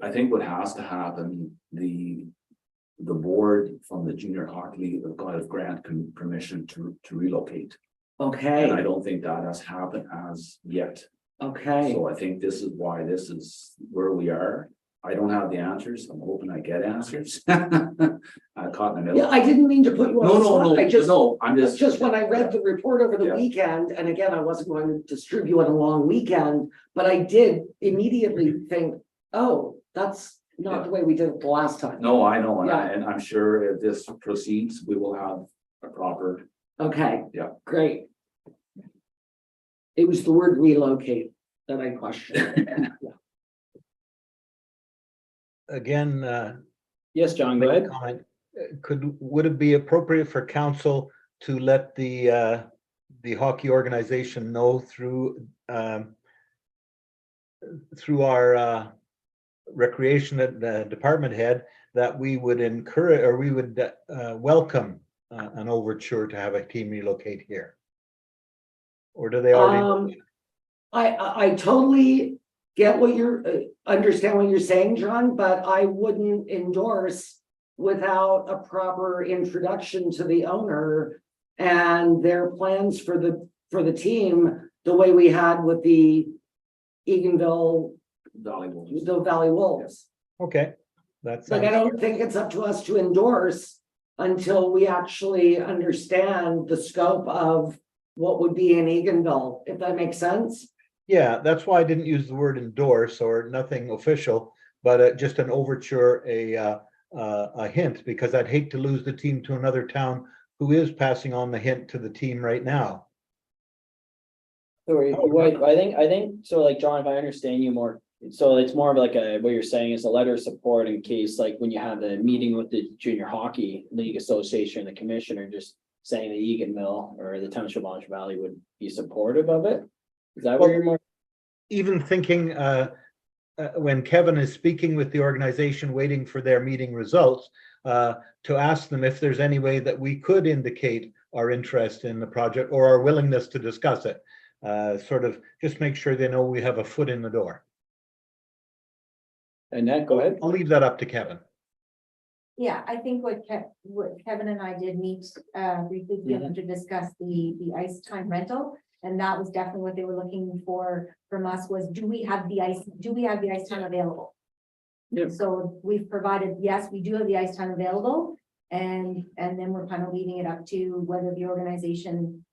I think what has to happen, the board from the junior hockey league have got to grant permission to relocate. And I Okay, don't think that has happened as yet. okay. So I think this is why this is where we are. I don't have the answers. I'm hoping I get answers. I caught in the middle. Yeah, I didn't mean to put you on the spot. I just, I'm it's just when I read the report over the Yeah. weekend, and again, I wasn't going to disturb you on a long weekend, but I did immediately think, oh, that's not the way we did it the last time. No, I know, Yeah. and I'm sure if this proceeds, we will have a proper, Okay. Yeah. Great. It was the word relocate that I questioned. Again, Yes, John, go make a ahead. comment. Would it be appropriate for council to let the hockey organization know through our recreation department head that we would encourage, or we would welcome an overture to have a team relocate here? Or do they already? I totally get what you're, understand what you're saying, John, but I wouldn't endorse without a proper introduction to the owner and their plans for the team, the way we had with the Eganville, valuable. the Valley Wolves. Okay, that's. Like, I don't think it's up to us to endorse until we actually understand the scope of what would be in Eganville, if that makes sense. Yeah, that's why I didn't use the word endorse or nothing official, but just an overture, a hint, because I'd hate to lose the team to another town who is passing on the hint to the team right now. I think, so like, John, if I understand you more, so it's more of like what you're saying is a letter of support in case, like, when you have the meeting with the Junior Hockey League Association, the commissioner just saying that Eganville or the Township of Montreal Valley would be supportive of it? Is that where you're more? Even thinking, when Kevin is speaking with the organization, waiting for their meeting results, to ask them if there's any way that we could indicate our interest in the project or our willingness to discuss it. Sort of just make sure they know we have a foot in the door. Annette, go ahead. I'll leave that up to Kevin. Yeah, I think what Kevin and I did meet briefly together to discuss the ice time rental. And that was definitely what they were looking for from us was, do we have the ice time available? Yep. So we've provided, yes, we do have the ice time available. And then we're kind of leaving it up to whether the organization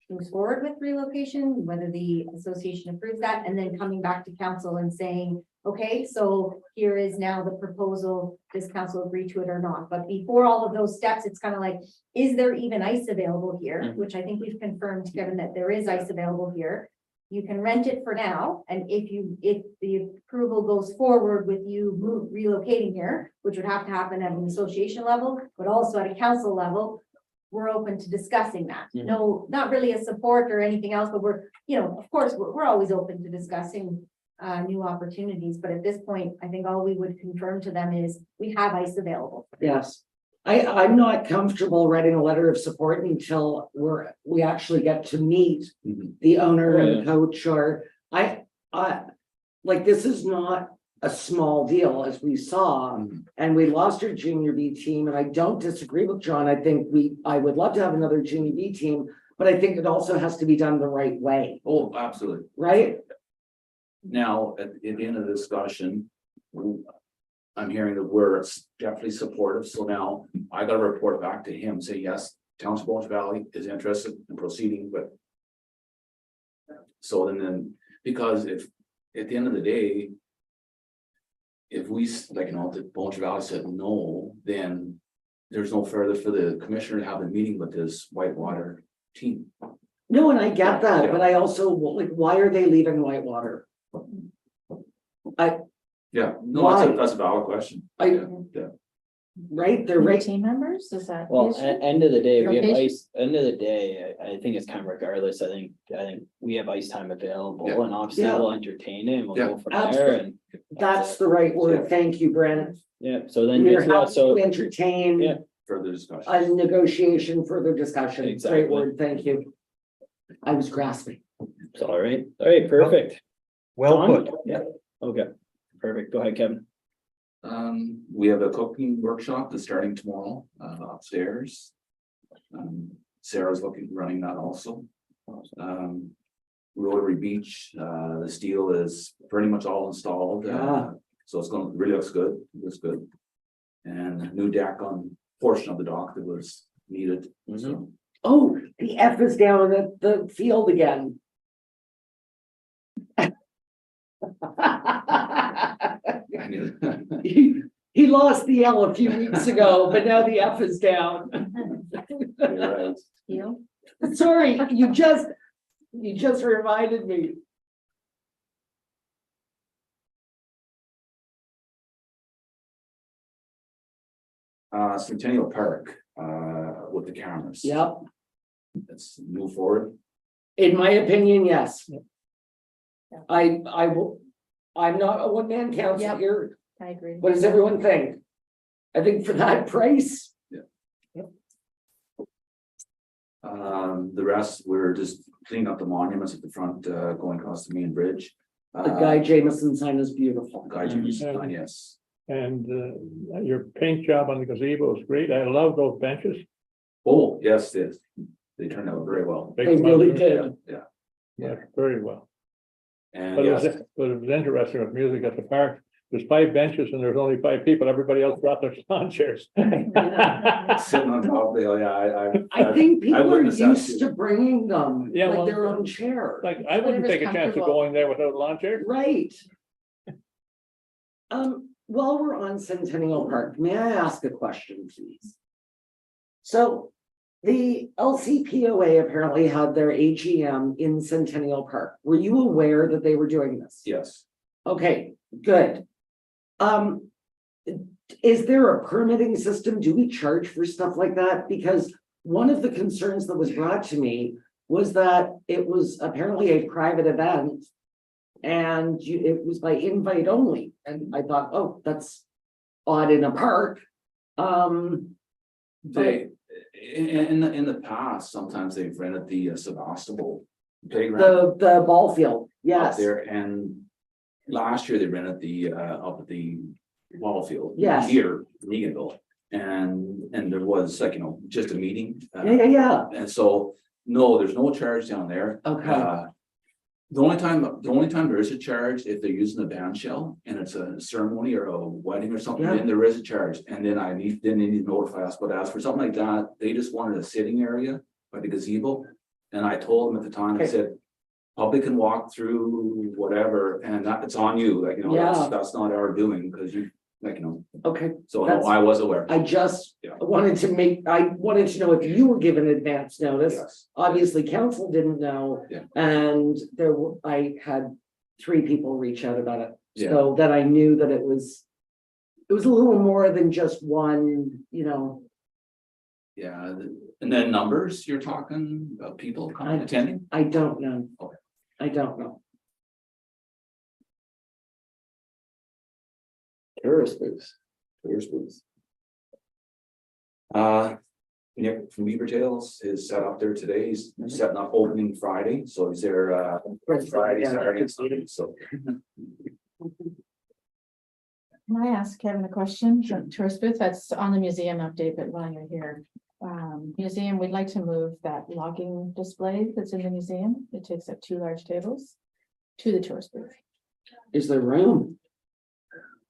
moves forward with relocation, whether the association approves that, and then coming back to council and saying, okay, so here is now the proposal, does council agree to it or not? But before all of those steps, it's kind of like, is there even ice available here? Which I think we've confirmed, Kevin, that there is ice available here. You can rent it for now, and if the approval goes forward with you relocating here, which would have to happen at an association level, but also at a council level, we're open to discussing that. Mhm. No, not really a support or anything else, but we're, of course, we're always open to discussing new opportunities, but at this point, I think all we would confirm to them is we have ice available. Yes. I'm not comfortable writing a letter of support until we actually get to meet the owner and the coach, or I like, this is not a small deal, as we saw, and we lost our junior B team, and I don't disagree with John. I think I would love to have another junior B team, but I think it also has to be done the right way, Oh, absolutely. right? Now, at the end of the discussion, I'm hearing that we're definitely supportive, so now I gotta report back to him, say, yes, Township of Montreal Valley is interested in proceeding, but. So then, because if, at the end of the day. If we, like, the Montreal Valley said no, then there's no further for the commissioner to have a meeting with this Whitewater team. No, and I get that, Yeah. but I also, like, why are they leaving Whitewater? Yeah, no, Why? that's a valid question. I- Yeah. right? They're Your right. team members, is that? the Well, issue? end of the day, we have Location? ice, end of the day, I think it's kind of regardless, I think we have ice time available Yeah. and obviously Yeah. we'll entertain it and we'll Yeah. go from there Absolutely. and. That's the right word. Thank you, Brent. Yeah, so then, We're yeah, happy so, to entertain Yeah. Further discussion. a negotiation, further discussion. Exactly. Great word, thank you. I was grasping. it's all right, perfect. Well Don? put. Yeah, okay, perfect, go ahead, Kevin. We have a cooking workshop that's starting tomorrow, upstairs. Sarah's running that also. Rotary Beach, the steel is pretty much all installed, Ah. so it's going, really looks good. And a new deck on portion of the dock that was needed, so. Oh, the F is down at the field again. I knew- He lost the L a few weeks ago, but now the F is down. You're right. You? Sorry, you just reminded me. Centennial Park, with the cameras. Yep, Let's move forward. in my opinion, yes. Yeah. I will, I'm not a one-man council Yep. here. I agree. What does everyone think? I think for that price, The rest, we're just cleaning up the monuments at the front, going across the main bridge. the Guy Jameson sign is beautiful. Guy Jameson sign, yes. And your paint job on the gazebo is great. I love those benches. Oh, yes, they turned out very well. They really did. Yeah, Yeah, very well. and But yes, it was interesting with music at the park. There's 5 benches and there's only 5 people. Everybody else brought their lawn chairs. sitting on top of it, yeah, I think people are witnessed that used too. to bringing them, Yeah, like well, their own chair. Like, I wouldn't Whatever's take a chance of comfortable. going there without a lawn chair. Right. While we're on Centennial Park, may I ask a question, please? So the LCPOA apparently had their AGM in Centennial Park. Were you aware that they were doing this? yes. Okay, good. Is there a permitting system? Do we charge for stuff like that? Because one of the concerns that was brought to me was that it was apparently a private event. And it was by invite only, and I thought, oh, that's odd in a park. They, in the past, sometimes they've rented the Sebastopol playground The ball field, up yes, there, and last year they rented the, up at the ball field. Yes. Here, in Eganville, and there was like, just a meeting. yeah, And so, no, there's no charge down there. okay, The only time there is a charge, if they're using the band shell and it's a ceremony or a wedding or something, Yeah. then there is a charge. And then they need to notify us, but as for something like that, they just wanted a sitting area by the gazebo. And I told them at the time, I Okay. said, public can walk through whatever, and that, it's on you, like, Yeah. that's not our doing, because you, like, okay. so no, That's- I was aware. I just Yeah. wanted to know if you were given advance notice. Yes, Obviously, council didn't know. Yeah. And I had 3 people reach out about it, Yeah. so that I knew that it was a little more than just one, yeah, and then numbers, you're talking about people coming, attending? I don't know. Okay. I don't know. Tourist booths. Nick from Beaver Tails is set up there today. He's setting up opening Friday, so he's there, Friday, Yeah, Saturday, and that's Sunday, so. Can I ask Kevin a question? The tourist booth, that's on the museum update, but while you're here. Museum, we'd like to move that logging display that's in the museum. It takes up 2 large tables to the tourist booth. Is there room?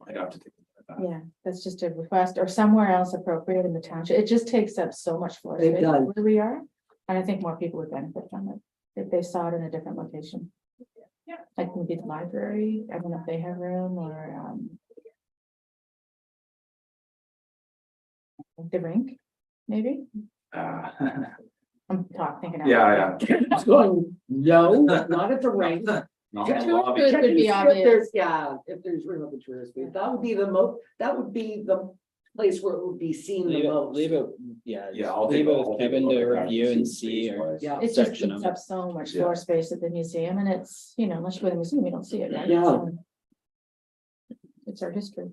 I'd have to take. Yeah, that's just a request or somewhere else appropriate in the township. It just takes up so much floor It space does. where we are. And I think more people would benefit from it if they saw it in a different location. Like maybe the library, I don't know if they have room or the rink, maybe. I'm thinking. out loud. Yeah, I was going, no, not at the range. Not The in the tourist lobby. booth would be obvious. Yeah, if there's room at the tourist booth, that would be the place where it would be seen the Leave it, most. leave it, yeah. Yeah, just I'll leave take it a- I'll with take a Kevin to look at that, review and see see, or space-wise. Yeah. It just section eats of up so much Yeah. floor space at the museum and it's, you know, unless you go to the museum, you don't see it, right? Yeah. So it's our history.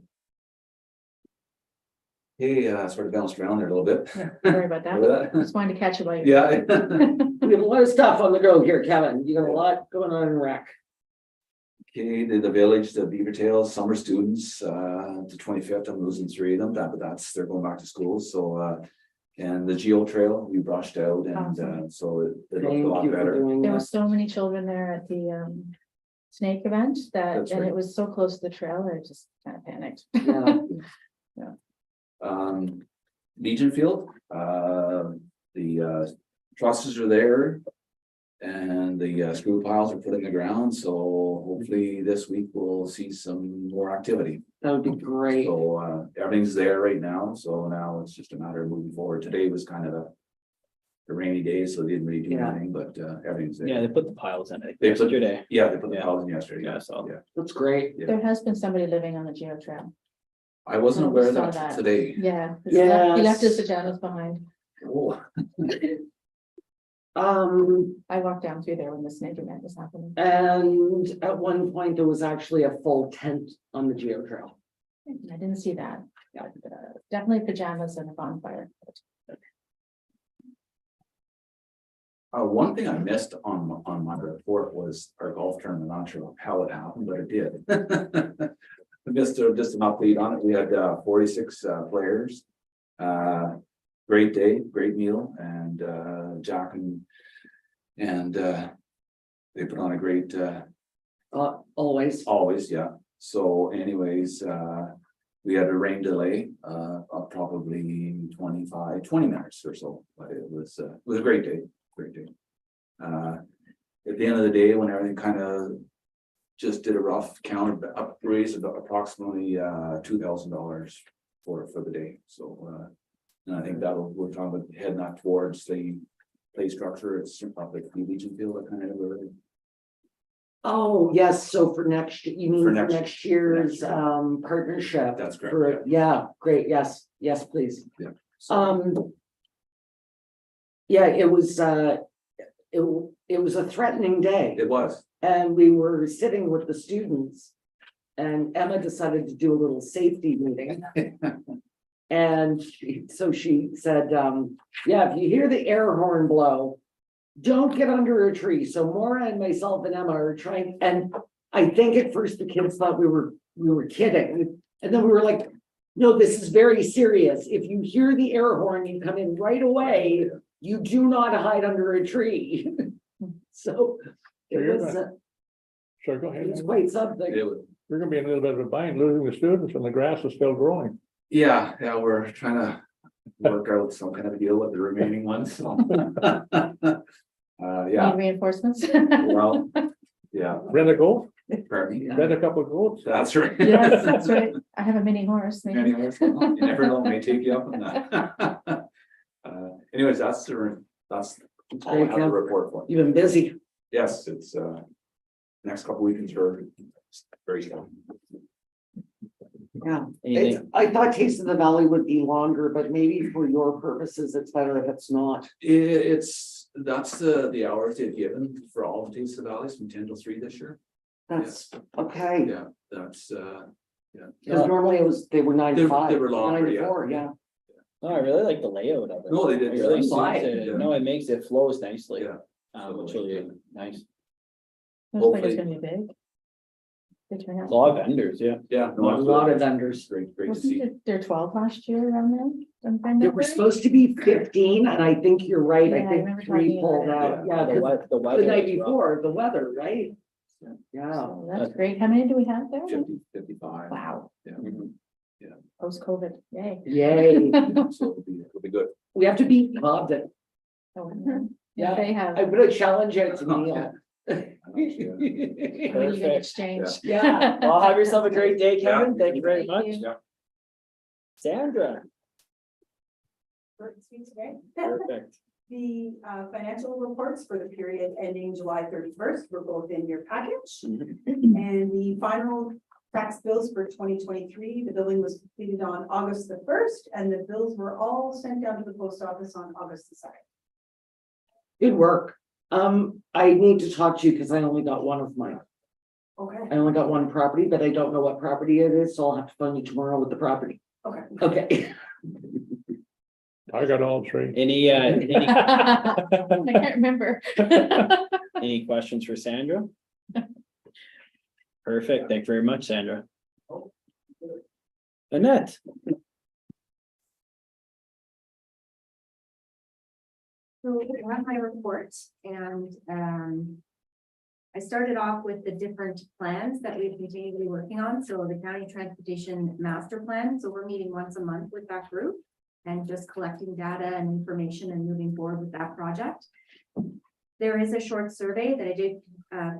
Hey, sort of bounced around there a little bit. Yeah, sorry about that. Remember that? Just wanted to catch you by. Yeah. We have a lot of stuff on the go here, Kevin. You got a lot going on in rec. Okay, the village, the Beaver Tails summer students, the 25th, I'm losing 3 of them, but they're going back to school, so, and the Geo Trail, we brushed out and, Awesome. so it looked a Thank lot you for better. doing There that. were so many children there at the snake event that, That's and right. it was so close to the trail, I just kind of panicked. Yeah. Legion Field, the trusses are there. And the screw piles are put in the ground, so hopefully this week we'll see some more activity. That would be great. So everything's there right now, so now it's just a matter of moving forward. Today was kind of a rainy day, so they didn't really do Yeah. anything, but everything's there. yeah, they put the piles in it They put- yesterday. Yeah, they put the Yeah. piles in yesterday. Yeah, so- Yeah, That's great. Yeah. There has been somebody living on the Geo Trail. I wasn't Oh, aware of saw that that. today. Yeah. He left his Yes. pajamas behind. Oh, I walked down through there when the snake event was happening. And at one point, there was actually a full tent on the Geo Trail. I didn't see that. But, definitely pajamas and a bonfire. One thing I missed on my report was our golf tournament. I'm not sure how it happened, but it did. I missed just an update on it. We had 46 players. Great day, great meal, and Jack and they put on a great Always. always, yeah. So anyways, we had a rain delay of probably 20 minutes or so, but it was a great day, great day. At the end of the day, when everything kind of just did a rough count, raise about approximately $2,000 for the day, so and I think we're talking about heading up towards the play structure, it's up like the Legion Field, that kind of area. Oh, yes, so for next, you mean For for next- next year's next year. partnership? That's correct, For, yeah, great, yes, yes, please. So, Yeah, it was a threatening day. it was, And we were sitting with the students. And Emma decided to do a little safety meeting. And so she said, yeah, if you hear the air horn blow, don't get under a tree. So Maura and myself and Emma are trying, and I think at first the kids thought we were kidding. And then we were like, no, this is very serious. If you hear the air horn, you come in right away. You do not hide under a tree. So it was, So go ahead. it was quite something. We're gonna be in a little bit of a bind losing the students and the grass is still growing. yeah, we're trying to work out some kind of deal with the remaining ones, so. Yeah, Need reinforcements? well, yeah, Rent a goat, pardon me. rent a couple of goats. That's right. Yes, that's right. I have a mini horse. maybe. Anyways, you never know, may take you up on that. Anyways, that's all I have to report for. You've been busy. Yes, it's next couple weekends are very strong. Yeah. Anything, I thought Taste of the Valley would be longer, but maybe for your purposes, it's better if it's not. That's the hours they've given for all of Taste of the Valleys from 10 till 3 this year. That's okay. Yeah, that's Because normally they were 9 to They- 5. they were longer, 9 to yeah. 4, yeah. no, I really like the layout of it. No, they did It really so suits nice. it. Yeah. No, it makes it flows nicely. Yeah. Which really nice. Looks like Hopefully. it's gonna be big. Good turnout. A lot of vendors, yeah. Yeah. A lot of vendors. Great to Wasn't see. there 12 last year around there? Don't find There that were right? supposed to be 15, and I think you're right. Yeah, I I think remember 3 talking pulled about out. Yeah, The 'cause the weather. the night was rough. before, the weather, right? Yeah. So that's great. How many do we have there? 50, 55. Wow, Yeah. Mhm. post-COVID, yay. Yay. So it'll be good. We have to beat Cobden. Oh, Yeah. Yeah, they have. I put a challenge out to Neil. We need an Perfect. exchange. Yeah. Well, have yourself a great day, Kevin. Yeah. Thank you very much. Thank you. Sandra, Today. perfect. The financial reports for the period ending July 31st were both in your package. Mhm. And the final fax bills for 2023. The billing was completed on August the 1st, and the bills were all sent down to the post office on August the 2nd. Good work. I need to talk to you because I only got one of mine. Okay. I only got one property, but I don't know what property it is, so I'll have to phone you tomorrow with the property. Okay. Okay. I got all three. Any, I can't remember. any questions for Sandra? Perfect. Thank you very much, Sandra. Annette. So I have my report and I started off with the different plans that we've continued to be working on. So the county transportation master plan. So we're meeting once a month with that group and just collecting data and information and moving forward with that project. There is a short survey that I did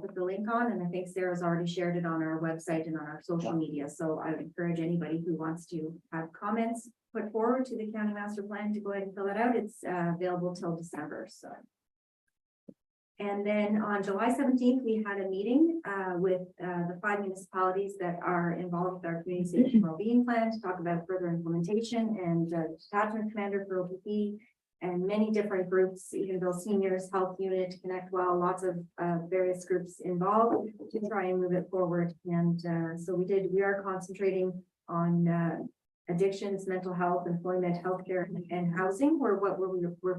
put the link on, and I think Sarah's already shared it on our website and on our social media. So I would encourage anybody who wants to have comments put forward to the county master plan to go ahead and fill it out. It's available till December, so. And then on July 17th, we had a meeting with the 5 municipalities that are involved with our community safety and wellbeing plan to talk about further implementation, and detachment commander for OPP and many different groups, even though seniors, health unit, Connect Well, lots of various groups involved to try and move it forward. And so we are concentrating on addictions, mental health, employment, healthcare, and housing were what we're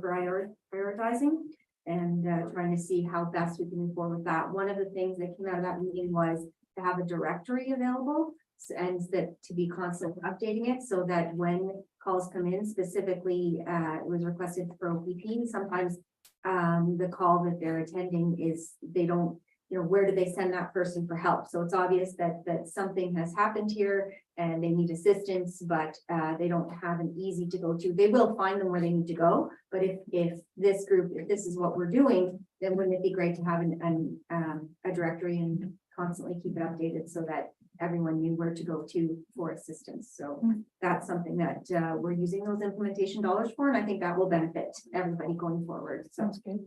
prioritizing, and trying to see how best we can move forward with that. One of the things that came out of that meeting was to have a directory available and that to be constantly updating it so that when calls come in, specifically it was requested for OPP. Sometimes the call that they're attending is they don't, where do they send that person for help? So it's obvious that something has happened here and they need assistance, but they don't have an easy to go to. They will find them where they need to go. But if this group, if this is what we're doing, then wouldn't it be great to have a directory and constantly keep it updated so that everyone knew where to go to for assistance. So that's something that we're using those implementation dollars for, and I think that will benefit everybody going forward. So, Sounds good.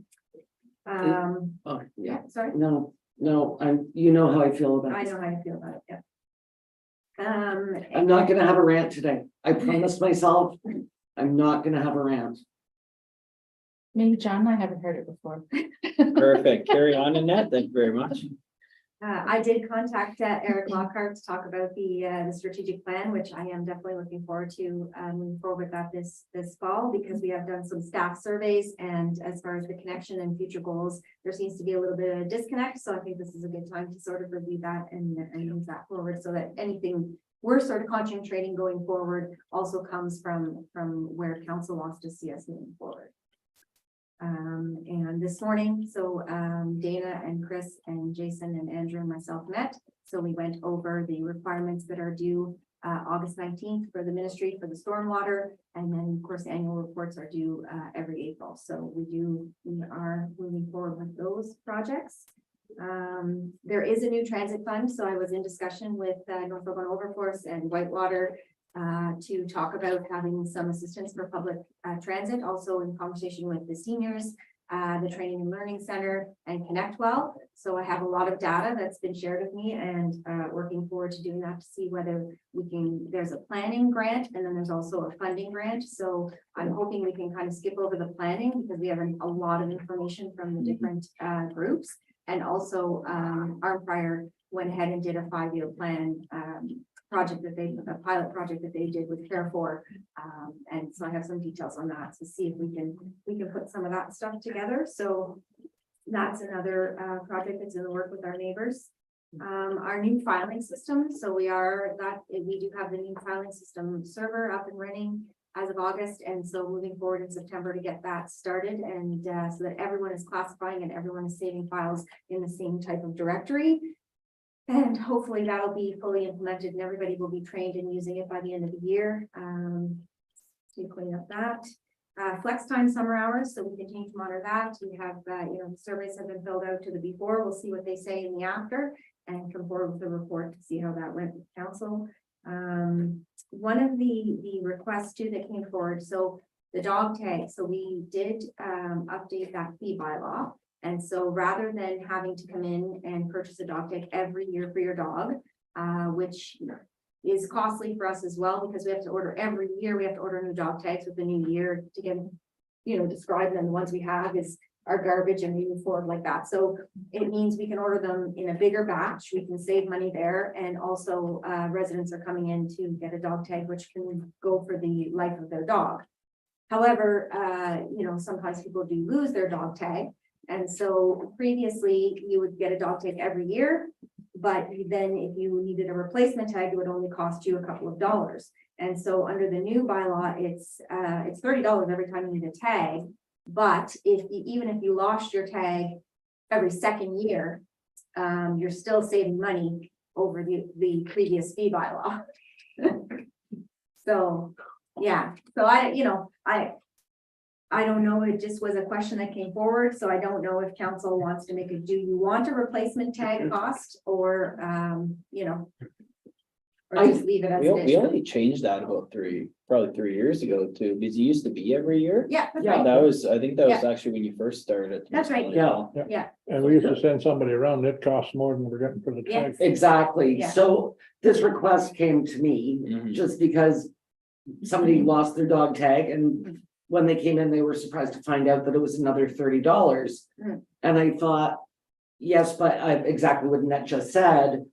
Oh, yeah, sorry. No, you know how I feel about I it. know how you feel about it. Yeah. I'm not gonna have a rant today. I promised myself, I'm not gonna have a rant. Maybe John, I haven't heard it before. Perfect. Carry on, Annette. Thank you very much. I did contact Eric Lockhart to talk about the strategic plan, which I am definitely looking forward to moving forward with that this fall, because we have done some staff surveys, and as far as the connection and future goals, there seems to be a little bit of a disconnect. So I think this is a good time to sort of review that and move that forward, so that anything we're sort of concentrating going forward also comes from where council wants to see us moving forward. And this morning, so Dana and Chris and Jason and Andrew and myself met. So we went over the requirements that are due August 19th for the ministry for the stormwater. And then of course, annual reports are due every April. So we are moving forward with those projects. There is a new transit fund. So I was in discussion with Norfolk and Overforce and Whitewater to talk about having some assistance for public transit, also in conversation with the seniors, the Training and Learning Center, and Connect Well. So I have a lot of data that's been shared with me, and working forward to doing that to see whether we can, there's a planning grant and then there's also a funding grant. So I'm hoping we can kind of skip over the planning because we have a lot of information from the different groups. And also our prior went ahead and did a 5-year plan project that a pilot project that they did with Care4. And so I have some details on that to see if we can put some of that stuff together. So that's another project that's in the work with our neighbors. Our new filing system. So we do have the new filing system server up and running as of August. And so moving forward in September to get that started, and so that everyone is classifying and everyone is saving files in the same type of directory. And hopefully that'll be fully implemented and everybody will be trained in using it by the end of the year. To clean up that. Flex time summer hours, so we continue to monitor that. We have, the surveys have been filled out to the before. We'll see what they say in the after and come forward with the report to see how that went with council. One of the requests too that came forward, so the dog tag, so we did update that fee bylaw. And so rather than having to come in and purchase a dog tag every year for your dog, which is costly for us as well, because we have to order every year, we have to order new dog tags with the new year to get, describe them. The ones we have are garbage and we move forward like that. So it means we can order them in a bigger batch. We can save money there. And also residents are coming in to get a dog tag, which can go for the life of their dog. However, sometimes people do lose their dog tag. And so previously you would get a dog tag every year, but then if you needed a replacement tag, it would only cost you a couple of dollars. And so under the new bylaw, it's $30 every time you need a tag. But even if you lost your tag every second year, you're still saving money over the previous fee bylaw. So, yeah, so I don't know, it just was a question that came forward, so I don't know if council wants to make do you want a replacement tag cost or, or just leave it as it We is? only changed that about probably 3 years ago too, because it used to be every year. Yeah, that's Yeah. right. I think that was actually when you first started. That's right. Yeah. And we used to send somebody around, it costs more than we're getting for the tag. Yes. Exactly. Yeah. So this request came to me Mhm. just because somebody lost their dog tag and when they came in, they were surprised to find out that it was another $30. Mm. And I thought, yes, but exactly what Annette just said,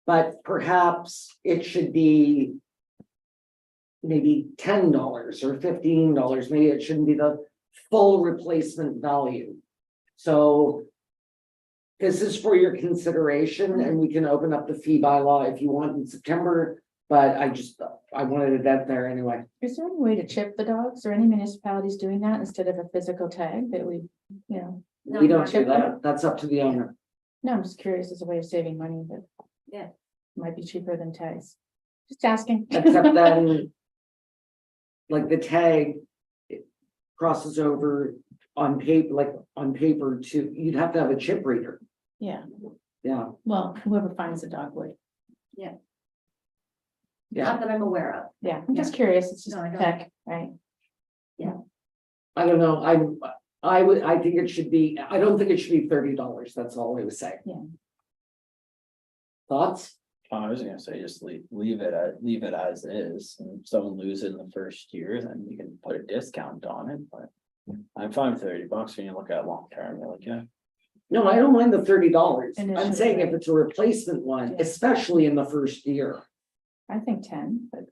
but perhaps it should be maybe $10 or $15. Maybe it shouldn't be the full replacement value. So this is for your consideration and we can open up the fee bylaw if you want in September. But I wanted it out there anyway. Is there any way to chip the dogs? Are any municipalities doing that instead of a physical tag that we, We No, don't do chip them. that. That's up to the owner. No, I'm just curious as a way of saving money, but. Yeah. Might be cheaper than tags. Just asking. Except then, like the tag it crosses over on paper to, you'd have to have a chip reader. Yeah, Yeah, well, whoever finds the dog would. yeah. Not that I'm aware of. Yeah, I'm just curious. It's just No, I don't. tech, right? I don't know. I think it should be, I don't think it should be $30. That's all I was saying. Yeah. Thoughts? I was gonna say, just leave it as is, and if someone loses in the first year, then you can put a discount on it, but. I'm fine with $30 when you look at long term, you're like, yeah. No, I don't mind the $30. I'm Initially, saying if right. it's a replacement one, Yeah. especially in the first year. I think 10, but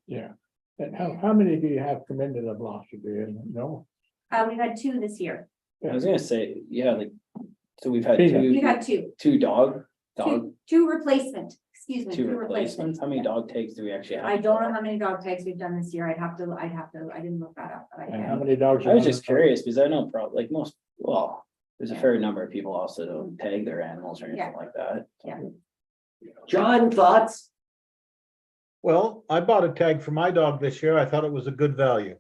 Yeah. And how many do you have come into the Blossom, do you know? We've had 2 this year. I was gonna say, yeah, like, so we've had Peanut. We've had 2. two dog, Two replacement, excuse me, two 2 replacements, replacements. how many dog tags do we actually have? I don't know how many dog tags we've done this year. I didn't look that up. But I And how can. many dogs? I was just curious, because I know probably, like most, well, there's a fair number of people also don't tag their animals or anything Yeah. like that. John, thoughts? Well, I bought a tag for my dog this year. I thought it was a good value.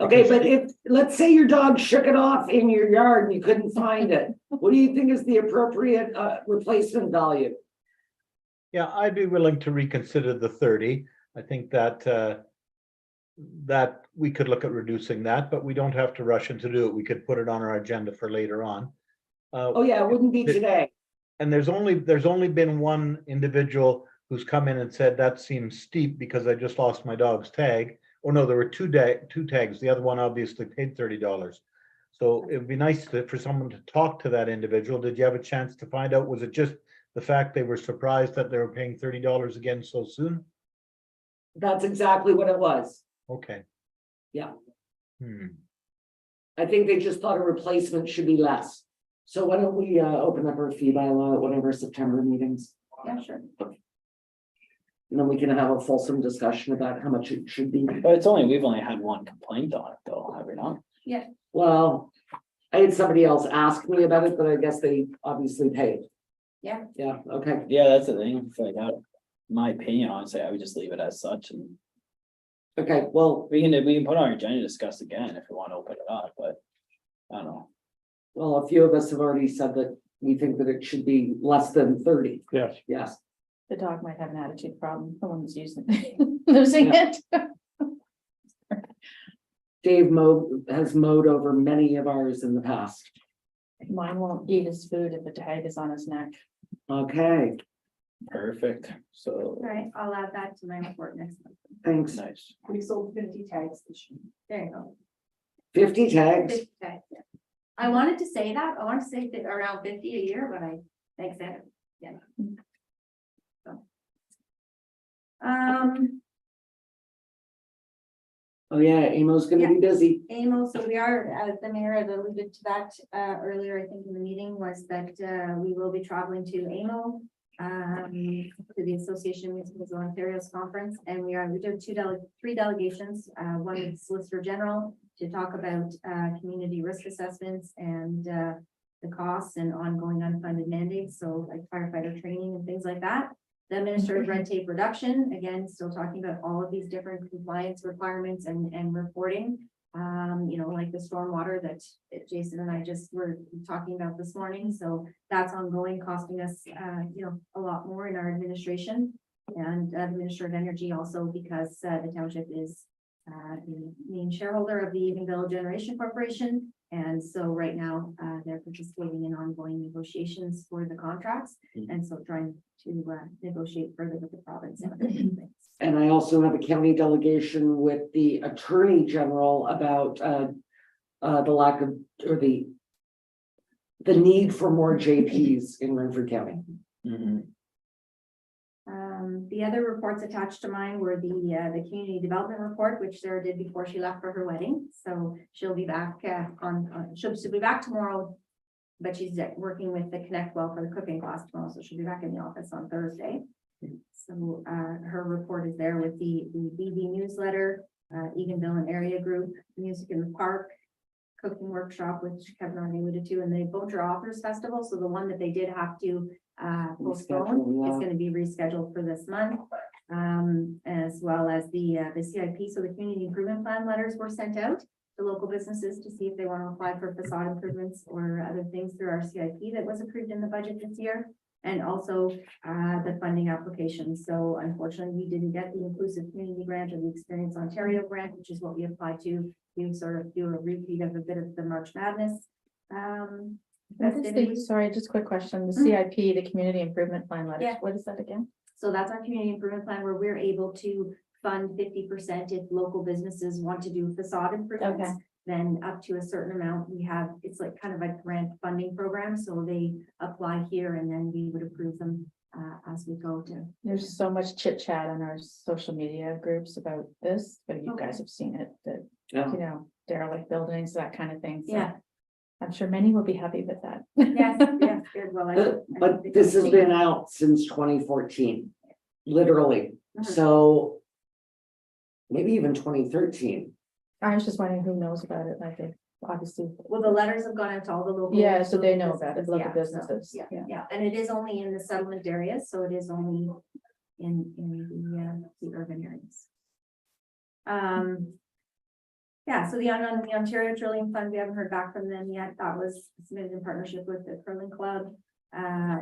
Okay, but let's say your dog shook it off in your yard and you couldn't find it, what do you think is the appropriate replacement value? Yeah, I'd be willing to reconsider the 30. I think that that we could look at reducing that, but we don't have to rush into do it. We could put it on our agenda for later on. Oh, yeah, it wouldn't be today. And there's only been one individual who's come in and said that seems steep because I just lost my dog's tag. Or no, there were two tags. The other one obviously paid $30. So it would be nice for someone to talk to that individual. Did you have a chance to find out? Was it just the fact they were surprised that they were paying $30 again so soon? That's exactly what it was. Okay. Yeah. Hmm. I think they just thought a replacement should be less. So why don't we open up our fee bylaw at one of our September meetings? Yeah, sure. And then we can have a fulsome discussion about how much it should be. But we've only had one complaint on it though, have we not? Well, I had somebody else ask me about it, but I guess they obviously paid. Yeah. Yeah, okay. Yeah, that's the thing, it's like, my opinion, honestly, I would just leave it as such, and Okay, well, we can put on our agenda to discuss again if we want to open it up, but. I don't know. well, a few of us have already said that we think that it should be less than 30. Yes. Yes. the dog might have an attitude problem. The one who's losing it. Dave has mowed over many of ours in the past. Mine won't eat his food if the tag is on his neck. Okay. Perfect, so, All right, I'll add that to my report next month. Thanks. nice. We sold 50 tags this year. There you go. 50 tags. 50 tags, yeah. I wanted to say that, I wanted to say that around 50 a year, but I, thanks, Ed. Yeah. So. Oh, yeah, Amo's gonna be busy. AMO, so we are, as the mayor had alluded to that earlier, I think in the meeting, was that we will be traveling to AMO. To the Association of Municipals of Ontario's conference, and we do three delegations, one is Solicitor General to talk about community risk assessments and the costs and ongoing unfunded mandates, so like firefighter training and things like that. The Minister of Red Tape Reduction, again, still talking about all of these different compliance requirements and reporting. You know, like the stormwater that Jason and I just were talking about this morning. So that's ongoing, costing us, you know, a lot more in our administration. And the Minister of Energy also, because the township is the main shareholder of the Eganville Generation Corporation. And so right now, they're participating in ongoing negotiations for the contracts. And so trying to negotiate further with the province. And I also have a county delegation with the Attorney General about the lack of, or the need for more JPs in Renfrew County. Mhm. The other reports attached to mine were the community development report, which Sarah did before she left for her wedding. So she'll be back she'll be back tomorrow, but she's working with the Connect Well for the cooking class tomorrow. So she'll be back in the office on Thursday. So her report is there with the BB newsletter, Eganville and area group, music in the park, cooking workshop, which Kevin already alluded to, and the Boulder Authors Festival. So the one that they did have to postpone is going to be rescheduled for this month, as well as the CIP. So the community improvement plan letters were sent out to local businesses to see if they want to apply for facade improvements or other things through our CIP that was approved in the budget this year. And also the funding applications. So unfortunately, we didn't get the inclusive community grant or the Experience Ontario grant, which is what we applied to. We sort of do a repeat of a bit of the March Madness. What is the, sorry, just quick question, the CIP, the Community Improvement Plan letters, Yeah. what is that again? So that's our community improvement plan where we're able to fund 50% if local businesses want to do facade improvements. Okay. Then up to a certain amount, we have, it's like kind of a grant funding program, so they apply here and then we would approve them as we go to. There's so much chit chat on our social media groups about this, but you Okay. guys have seen it, that, Yeah. you know, derelict buildings, that kind of thing. So Yeah. I'm sure many will be happy with that. Yes, yes, good, well. But this has been out since 2014, literally. Mhm. So maybe even 2013. I was just wondering who knows about it, like, they obviously, Well, the letters have gone out to all the local. yeah, so they know about it, local yeah, so, businesses, Yeah, yeah. yeah, and it is only in the settlement areas, so it is only in the urban areas. Yeah, so the Ontario Trillium Fund, we haven't heard back from them yet. That was submitted in partnership with the Curling Club.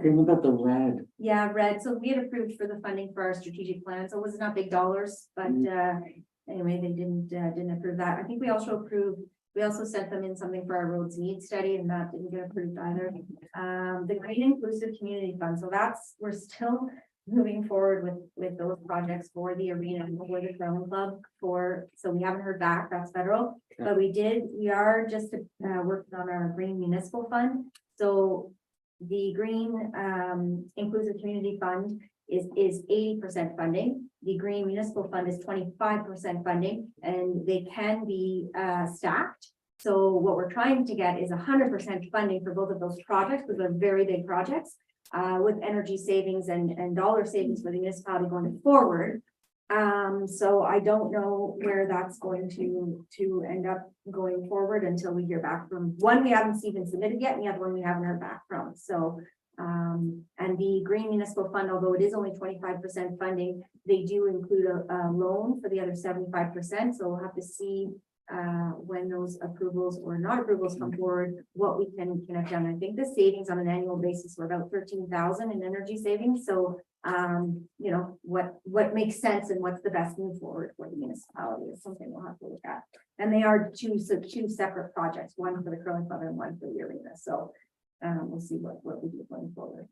Think about the red. Yeah, Red, so we had approved for the funding for our strategic plan, so it was not big dollars, but anyway, they didn't approve that. I think we also approved, we also sent them in something for our roads needs study and that didn't get approved either. The Green Inclusive Community Fund, so we're still moving forward with those projects for the arena and for the Curling Club so we haven't heard back, that's federal. But we are just working on our Green Municipal Fund. So the Green Inclusive Community Fund is 80% funding. The Green Municipal Fund is 25% funding, and they can be stacked. So what we're trying to get is 100% funding for both of those projects, because they're very big projects, with energy savings and dollar savings for the municipality going forward. So I don't know where that's going to end up going forward until we hear back from one we haven't even submitted yet, and the other one we haven't heard back from. So and the Green Municipal Fund, although it is only 25% funding, they do include a loan for the other 75%. So we'll have to see when those approvals or not approvals come forward, what we can have done. I think the savings on an annual basis were about 13,000 in energy savings. So you know, what makes sense and what's the best move forward for the municipality is something we'll have to look at. And they are two separate projects, one for the Curling Club and one for the arena. So we'll see what we do going forward.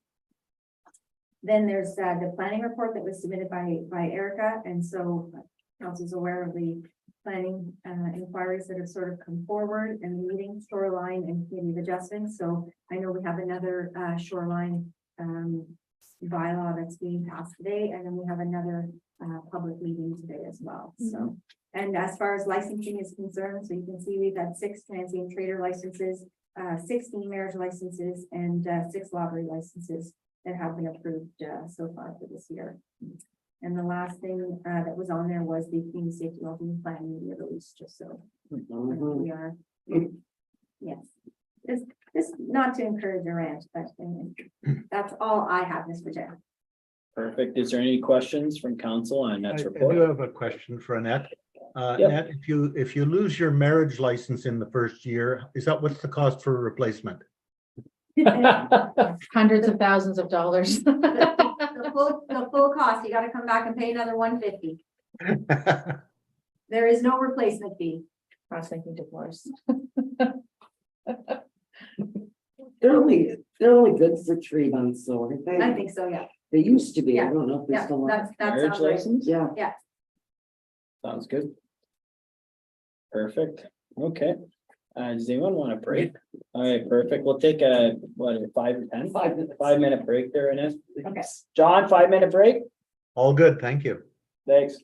Then there's the planning report that was submitted by Erica, and so council's aware of the planning inquiries that have sort of come forward and meeting shoreline and community of adjustments. So I know we have another shoreline bylaw that's being passed today, and then we have another public meeting today as well. So, and as far as licensing is concerned, so you can see we've had 6 transient trader licenses, 16 marriage licenses, and 6 lottery licenses that have been approved so far for this year. And the last thing that was on there was the community safety wellbeing plan media release, just so Mhm. we are, yes. This not to encourage a rant, but that's all I have, Mr. Chair. Perfect. Is there any questions from council on I Annette's do report? have a question for Annette. Yep. Annette, if you lose your marriage license in the first year, what's the cost for a replacement? Hundreds of thousands of dollars. The full cost, you gotta come back and pay another $150. There is no replacement fee. I was thinking divorce. They're only good for 3 months, though, aren't they? I think so, yeah. They used to be, I Yeah. don't know if they Yeah, still are. that's Marriage sounds right. license? Yeah, Sounds good. Perfect. Okay. Does anyone want a break? All right, perfect. We'll take a, 5 or 10? 5 minutes. 5-minute break there, Annette. Okay. John, 5-minute break? All good, thank you. Thanks.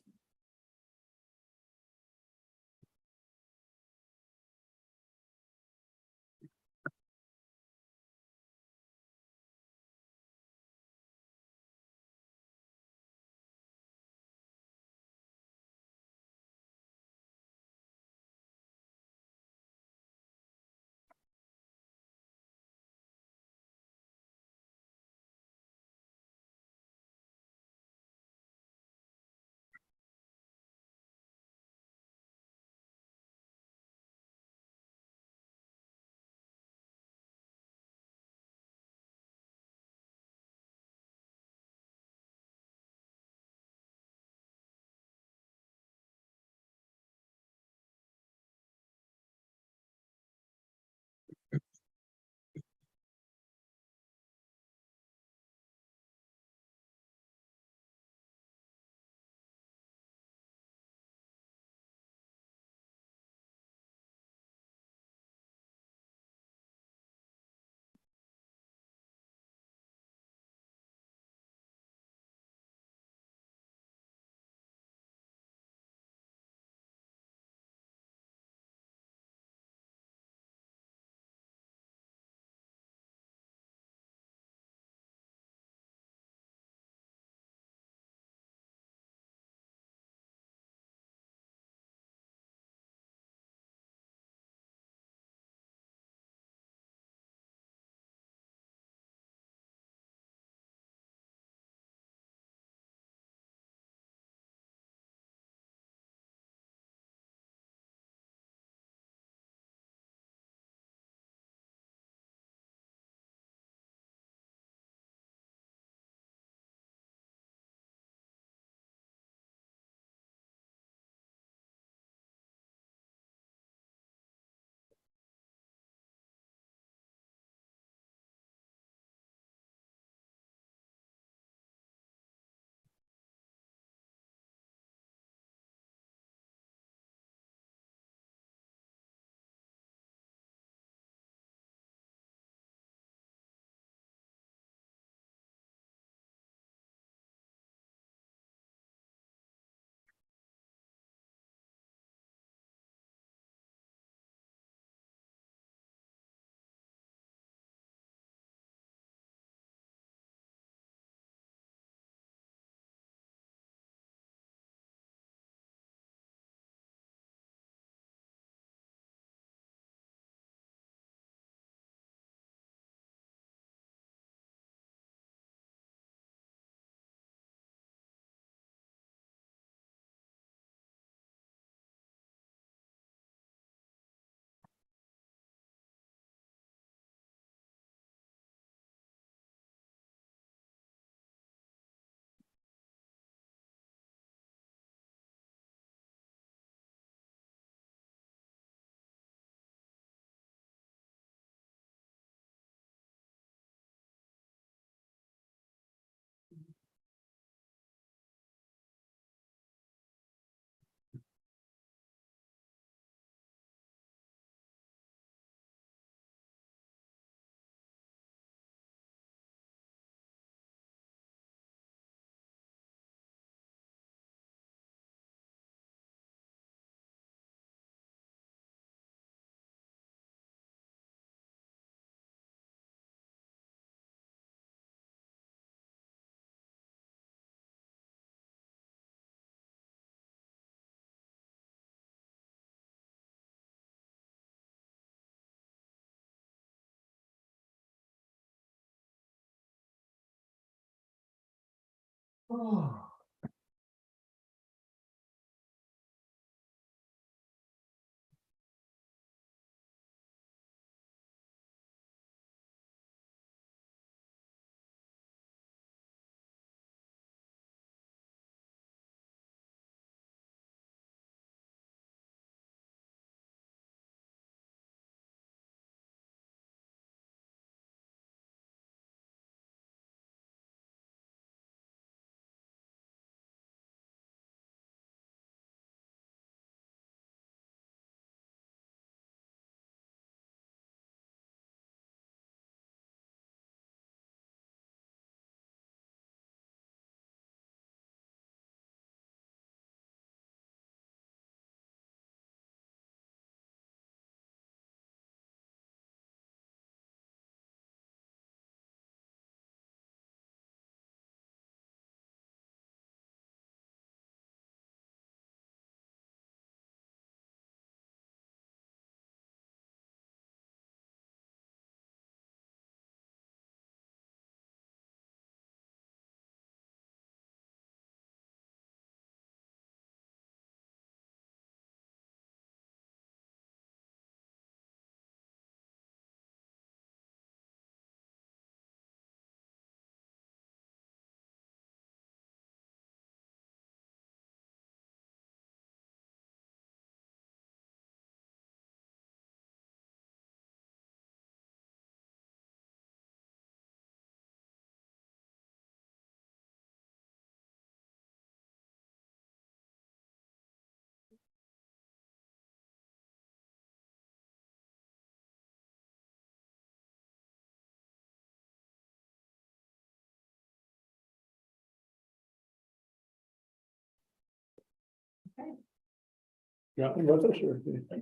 Yeah, with us or? I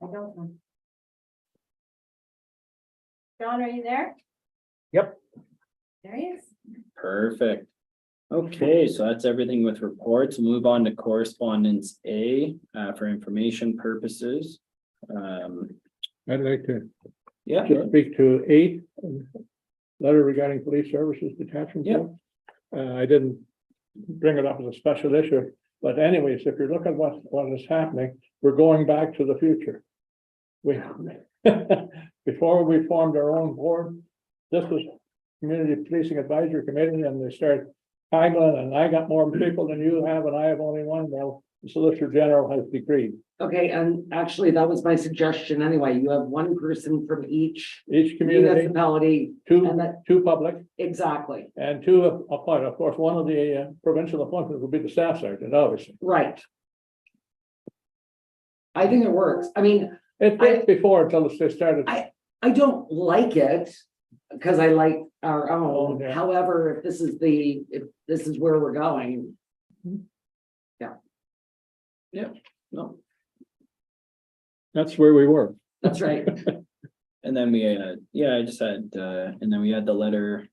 don't know. John, are you there? Yep. There he is. Perfect. Okay, so that's everything with reports. We'll move on to correspondence A, for information purposes. I'd like to Yeah, just speak to 8, letter regarding police services detachment. Yeah. Board. I didn't bring it up as a special issue, but anyways, if you look at what is happening, we're going back to the future. We, before we formed our own board, this was Community Policing Advisory Committee, and they start haggling, and I got more people than you have, and I have only one. Well, the Solicitor General has decreed. Okay, and actually, that was my suggestion anyway. You have one person from each Each community, municipality, and that, two public, exactly, and 2 appointed. Of course, one of the provincial appointments would be the staff sergeant, obviously. right. I think it works. I mean, It did before until they started. I don't like it because I like our Oh, own. yeah. However, if this is where we're going, no, That's where we were. that's right. and then we, I just had, and then we had the letter,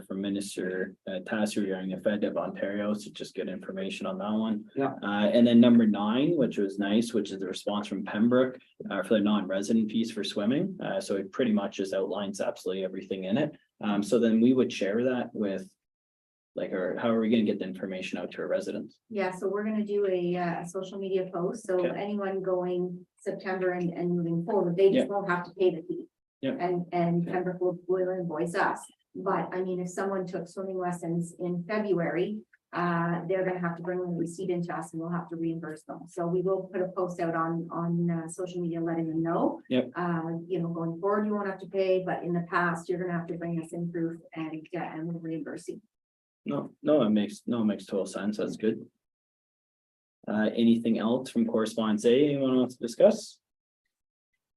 from Minister Tassi regarding the Fed of Ontario, so just get information on that one. Yeah. And then number 9, which was nice, which is the response from Pembroke, for the non-resident fees for swimming. So it pretty much just outlines absolutely everything in it. So then we would share that with, like, or how are we gonna get the information out to our residents? Yeah, so we're gonna do a social media post, so Okay. anyone going September and moving forward, they just won't have to pay the fee. Yeah. And Pembroke will invoice us, but I mean, if someone took swimming lessons in February, they're gonna have to bring a receipt into us and we'll have to reimburse them. So we will put a post out on social media letting them know. Yep. Going forward, you won't have to pay, but in the past, you're gonna have to bring us in proof and we'll reimburse you. No, it makes total sense. That's good. Anything else from correspondence A anyone wants to discuss?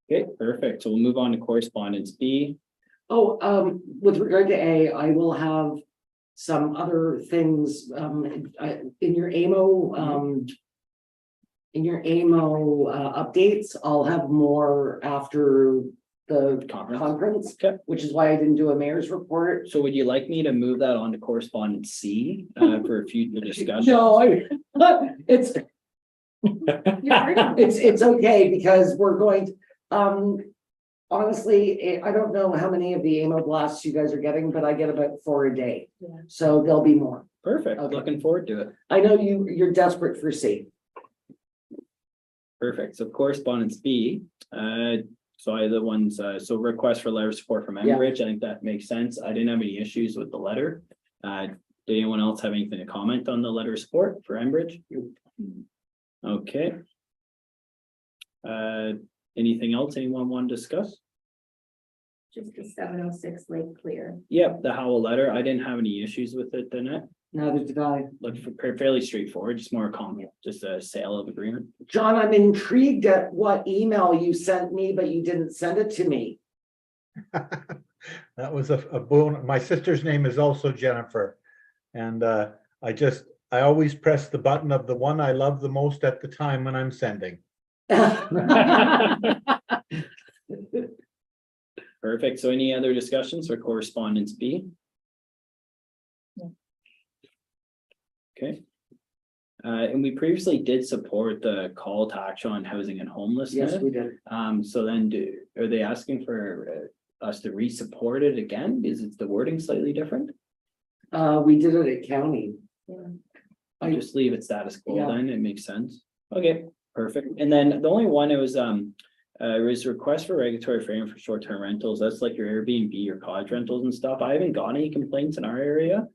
Okay, perfect. So we'll move on to correspondence B. Oh, with regard to A, I will have some other things, in your AMO, updates. I'll have more after the conference, Okay. which is why I didn't do a mayor's report. So would you like me to move that on to correspondence C, for a future discussion? No, it's, it's okay because we're going to, honestly, I don't know how many of the AMO blasts you guys are getting, but I get about 4 a day. Yeah. So there'll be more. Perfect, Okay. looking forward to it. I know you're desperate for C. Perfect. So correspondence B, so I the ones, so request for letter of support from Yeah. Enbridge, I think that makes sense. I didn't have any issues with the letter. Did anyone else have anything to comment on the letter of support for Enbridge? Okay. Anything else anyone want to discuss? Just the 706 Lake Clear. Yep, the Howell letter, I didn't have any issues with it, didn't it? Neither did I. Looked fairly straightforward, just more comment, just a sale of agreement. John, I'm intrigued at what email you sent me, but you didn't send it to me. That was a boon. My sister's name is also Jennifer. And I always press the button of the one I love the most at the time when I'm sending. Perfect. So any other discussions for correspondence B? No. Okay. And we previously did support the call to action on housing and homelessness. Yes, we did. So then are they asking for us to re-support it again? Is it the wording slightly different? We did it at county. I just leave it status quo Yeah. then, it makes sense. Okay, perfect. And then the only one it was request for regulatory frame for short-term rentals. That's like your Airbnb, your cottage rentals and stuff. I haven't got any complaints in our area.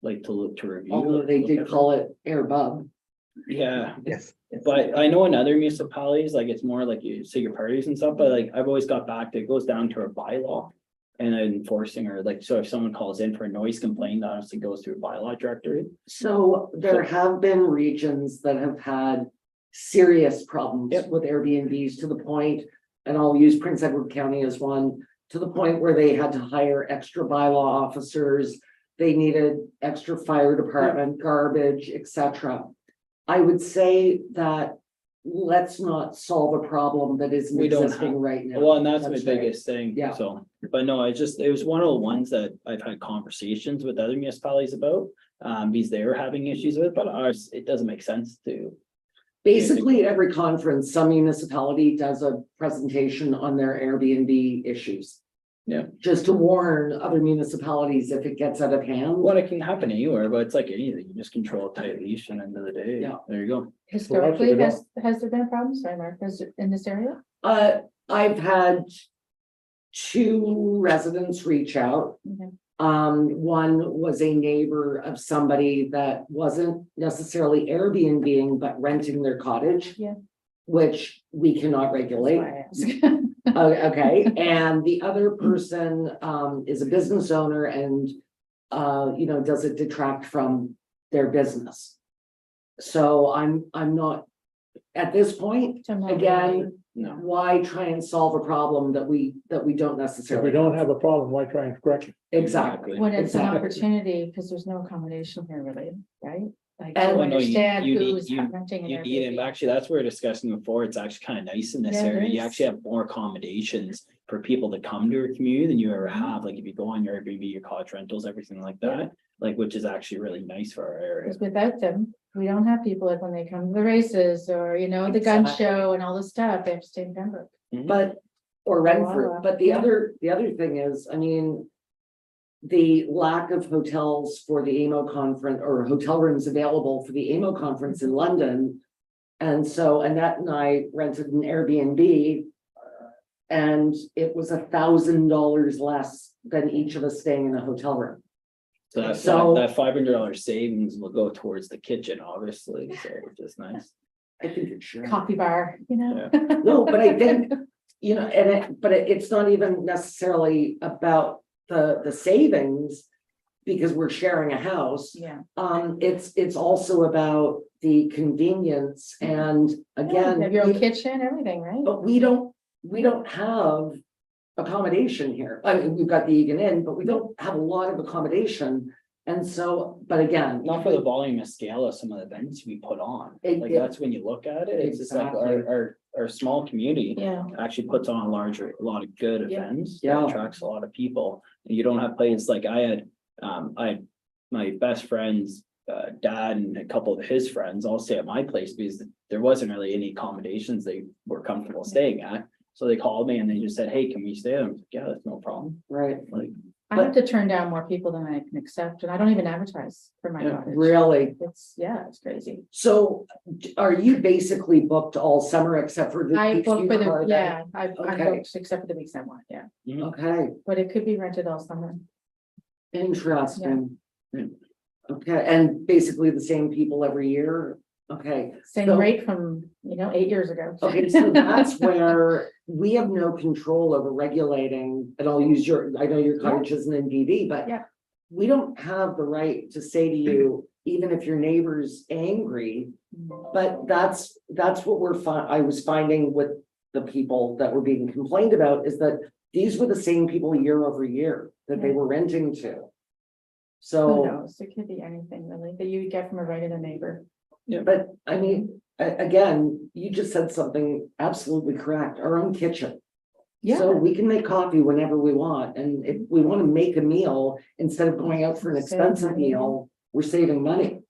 Like to review. Although they look did at call it Airbud. Yeah, Yes. but I know in other municipalities, like it's more like you say your parties and stuff, but like I've always got back to, it goes down to a bylaw. And then enforcing, or like, so if someone calls in for a noise complaint, that honestly goes through a bylaw directory. So there have been regions that have had serious problems Yep. with Airbnbs to the point, and I'll use Prince Edward County as one, to the point where they had to hire extra bylaw officers. They needed extra fire department, garbage, etc. I would say that let's not solve a problem that isn't We don't existing have- right now. Well, and that's my right. biggest thing, Yeah. so, but no, it was one of the ones that I've had conversations with other municipalities about. Because they were having issues with, but ours, it doesn't make sense to. Basically, at every conference, some municipality does a presentation on their Airbnb issues. Yeah. Just to warn other municipalities if it gets out of hand. Well, it can happen anywhere, but it's like anything, you just control a tight leash and end of the day, Yeah. there you go. Historically, we has there been a problem? Sorry, Mark, in this area? I've had two residents reach out. Okay. One was a neighbor of somebody that wasn't necessarily Airbnb-ing, but renting their cottage. Yeah. Which we cannot That's regulate. why I ask. Oh, okay, and the other person is a business owner and does it detract from their business? So I'm not, at this point, So I'm not again, No, why try and solve a problem that we don't If necessarily? we don't have a problem, why try and correct it? Exactly. When it's an exactly. opportunity, because there's no accommodation here really, right? Like, And- to Well, no, you- understand you need- who's renting an you need, and Airbnb. actually, that's where we're discussing before, it's actually kind of nice in this Yeah, it area, you is. actually have more accommodations for people to come to your community than you ever Mm-hmm. have, like if you go on your Airbnb, your cottage rentals, everything like that. Like, which is actually really nice for our area. Because without them, we don't have people like when they come to the races or, the gun Exactly. show and all this stuff, they have to stay in Pembroke. But, or Renfrew, but the other thing is, I mean. The lack of hotels for the AMO conference or hotel rooms available for the AMO conference in London. And so Annette and I rented an Airbnb. And it was $1,000 less than each of us staying in a hotel room. So So- that $500 savings will go towards the kitchen, obviously, so which is nice. I think it should. Coffee bar, No, but I think, it's not even necessarily about the savings. Because we're sharing a house. Yeah. It's also about the convenience and again. You have your own kitchen, everything, right? But we don't have accommodation here. I mean, we've got the Egan Inn, but we don't have a lot of accommodation. And so, but again. Not for the volume and scale of some of the events we put on, It- like it- that's when you look at it, it's just like Exactly. our small community. Yeah. Actually puts on a lot of good Yeah. events. Yeah. That attracts a lot of people, and you don't have places like I had my best friend's dad and a couple of his friends all stay at my place because there wasn't really any accommodations they were comfortable staying at. So they called me and they just said, hey, can we stay? I'm like, yeah, that's no problem. Right. Like, I have to turn down more people than I can accept, and I don't even advertise for my cottage. Really? It's crazy. So are you basically booked all summer except for the? I weeks booked you for the, could? yeah, I Okay. booked except for the weeks I want, yeah, Okay, but it could be rented all summer. interesting. Okay, and basically the same people every year? Okay. Same So- rate from, 8 years ago. Okay, so that's where we have no control over regulating, and I'll use I know your cottage isn't in DD, but. Yeah. We don't have the right to say to you, even if your neighbor's angry, but that's what I was finding with the people that were being complained about is that these were the same people year over year that they Yeah. were renting to. Who So, knows? It could be anything really that you would get from a regular neighbor. but I mean, again, you just said something absolutely correct, our own kitchen. So we can make coffee whenever we want, and if we want to make a meal, instead of going out for an Save expensive money. meal, we're saving money.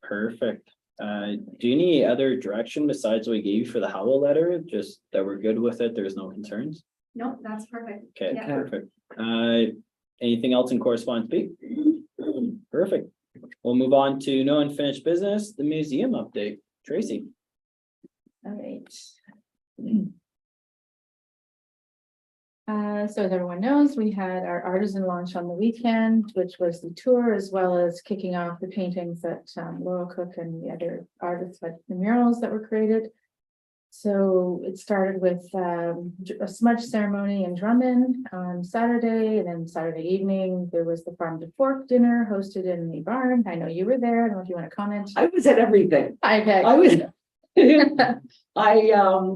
Perfect. Do you need other direction besides what we gave you for the Howell letter? Just that we're good with it, there's no concerns? No, that's perfect. Okay, Yeah. perfect. Anything else in correspondence B? Perfect. We'll move on to no unfinished business, the museum update. Tracy. All right. So as everyone knows, we had our artisan launch on the weekend, which was the tour, as well as kicking off the paintings that Laurel Cook and the other artists, like the murals that were created. So it started with a smudge ceremony in Drummond on Saturday, and then Saturday evening, there was the Farm to Fork dinner hosted in the barn. I know you were there. I don't know if you want to comment. I was at everything. I bet. I was.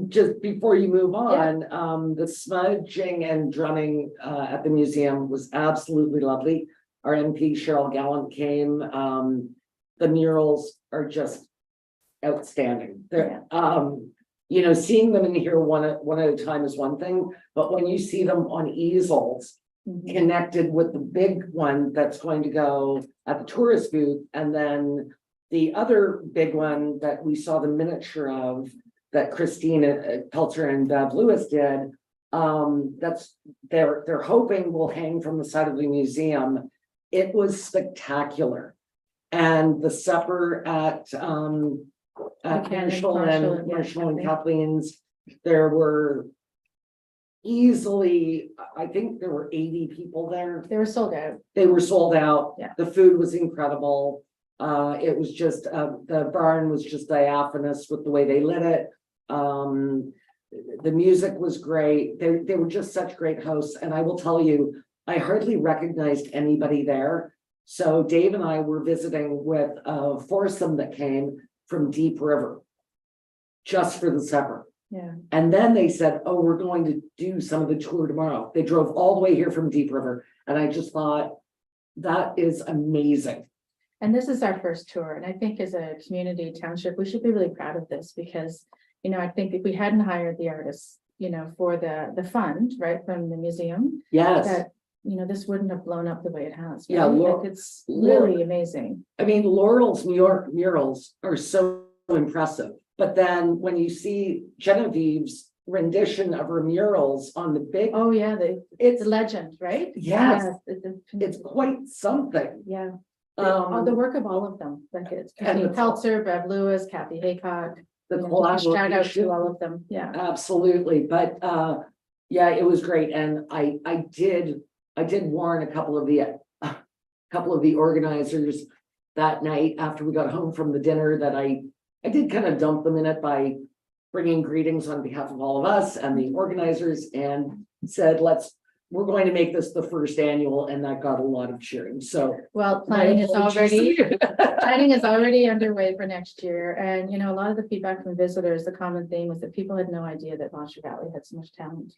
Just before you move on, the smudging and drumming at the museum was absolutely lovely. Our MP Cheryl Gallant came. The murals are just outstanding. They're seeing them in here one at a time is one thing, but when you see them on easels Mhm. connected with the big one that's going to go at the tourist booth, and then the other big one that we saw the miniature of that Christina Peltzer and Bev Lewis did. That's they're hoping will hang from the side of the museum. It was spectacular. And the supper at Marshall and Kathleen's, there were easily, I think there were 80 people there. They were sold out. They were sold out. Yeah. The food was incredible. It was just, the barn was just diaphanous with the way they lit it. The music was great. They were just such great hosts. And I will tell you, I hardly recognized anybody there. So Dave and I were visiting with a foursome that came from Deep River just for the supper. Yeah. And then they said, oh, we're going to do some of the tour tomorrow. They drove all the way here from Deep River. And I just thought, that is amazing. And this is our first tour, and I think as a community township, we should be really proud of this because, I think if we hadn't hired the artists, for the fund, right, from the museum, Yes. that, this wouldn't have blown up the way it has. Yeah, right? Laurel- Like, it's really amazing. I mean, Laurel's New York murals are so impressive. But then when you see Genevieve's rendition of her murals on the big, Oh, yeah, the it's, legend, right? yes, Yeah, it's quite something. yeah. The The work of all of them, like it's And Kathy the- Peltzer, Bev Lewis, Kathy Haycock. Shout out collaboration. to all of them, yeah. Absolutely, but yeah, it was great, and I did warn a couple of the organizers that night after we got home from the dinner that I did kind of dump them in it by bringing greetings on behalf of all of us and the organizers, and said, we're going to make this the first annual, and that got a lot of cheering, so. Well, my planning is apologies. already underway for next year, and a lot of the feedback from visitors, the common theme was that people had no idea that Monster Valley had so much talent.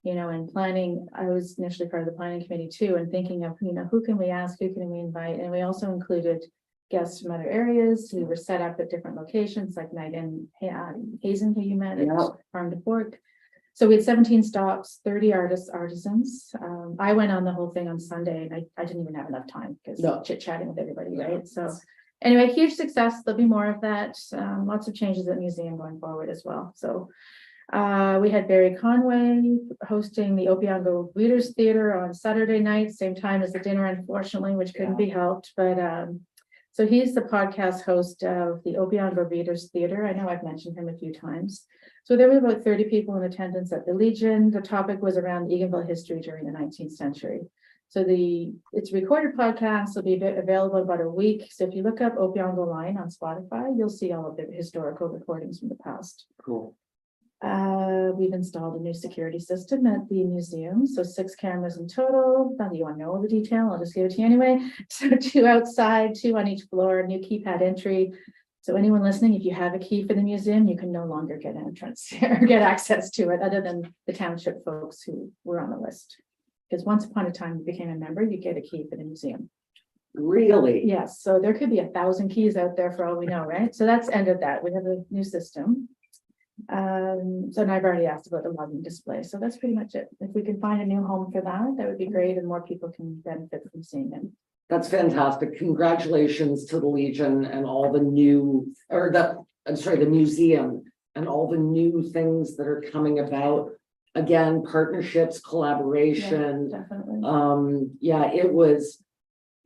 And planning, I was initially part of the planning committee too, and thinking of, who can we ask, who can we invite, and we also included guests from other areas who were set up at different locations, like Megan Hazen, who you met at Yeah. Farm to Fork. So we had 17 stops, 30 artisans. I went on the whole thing on Sunday, and I didn't even have enough time because No. chit chatting with everybody, right? So anyway, huge success. There'll be more of that. Lots of changes at the museum going forward as well. So We had Barry Conway hosting the Opeongo Readers Theater on Saturday night, same time as the dinner, unfortunately, which couldn't be helped, but so he's the podcast host of the Opeongo Readers Theater. I know I've mentioned him a few times. So there were about 30 people in attendance at the Legion. The topic was around Eganville history during the 19th century. So it's a recorded podcast. It'll be available about a week. So if you look up Opeongo Line on Spotify, you'll see all of the historical recordings from the past. Cool. We've installed a new security system at the museum, so 6 cameras in total. Now, you want to know all the detail? I'll just give it to you anyway. So 2 outside, 2 on each floor, new keypad entry. So anyone listening, if you have a key for the museum, you can no longer get entrance or get access to it, other than the township folks who were on the list. Because once upon a time, you became a member, you get a key for the museum. Really? Yes, so there could be 1,000 keys out there for all we know, right? So that's ended that. We have a new system. So and I've already asked about the logging display, so that's pretty much it. If we can find a new home for that, that would be great, and more people can benefit from seeing it. That's fantastic. Congratulations to the Legion and all the new, the museum and all the new things that are coming about. Again, partnerships, collaboration. Definitely. Yeah, it was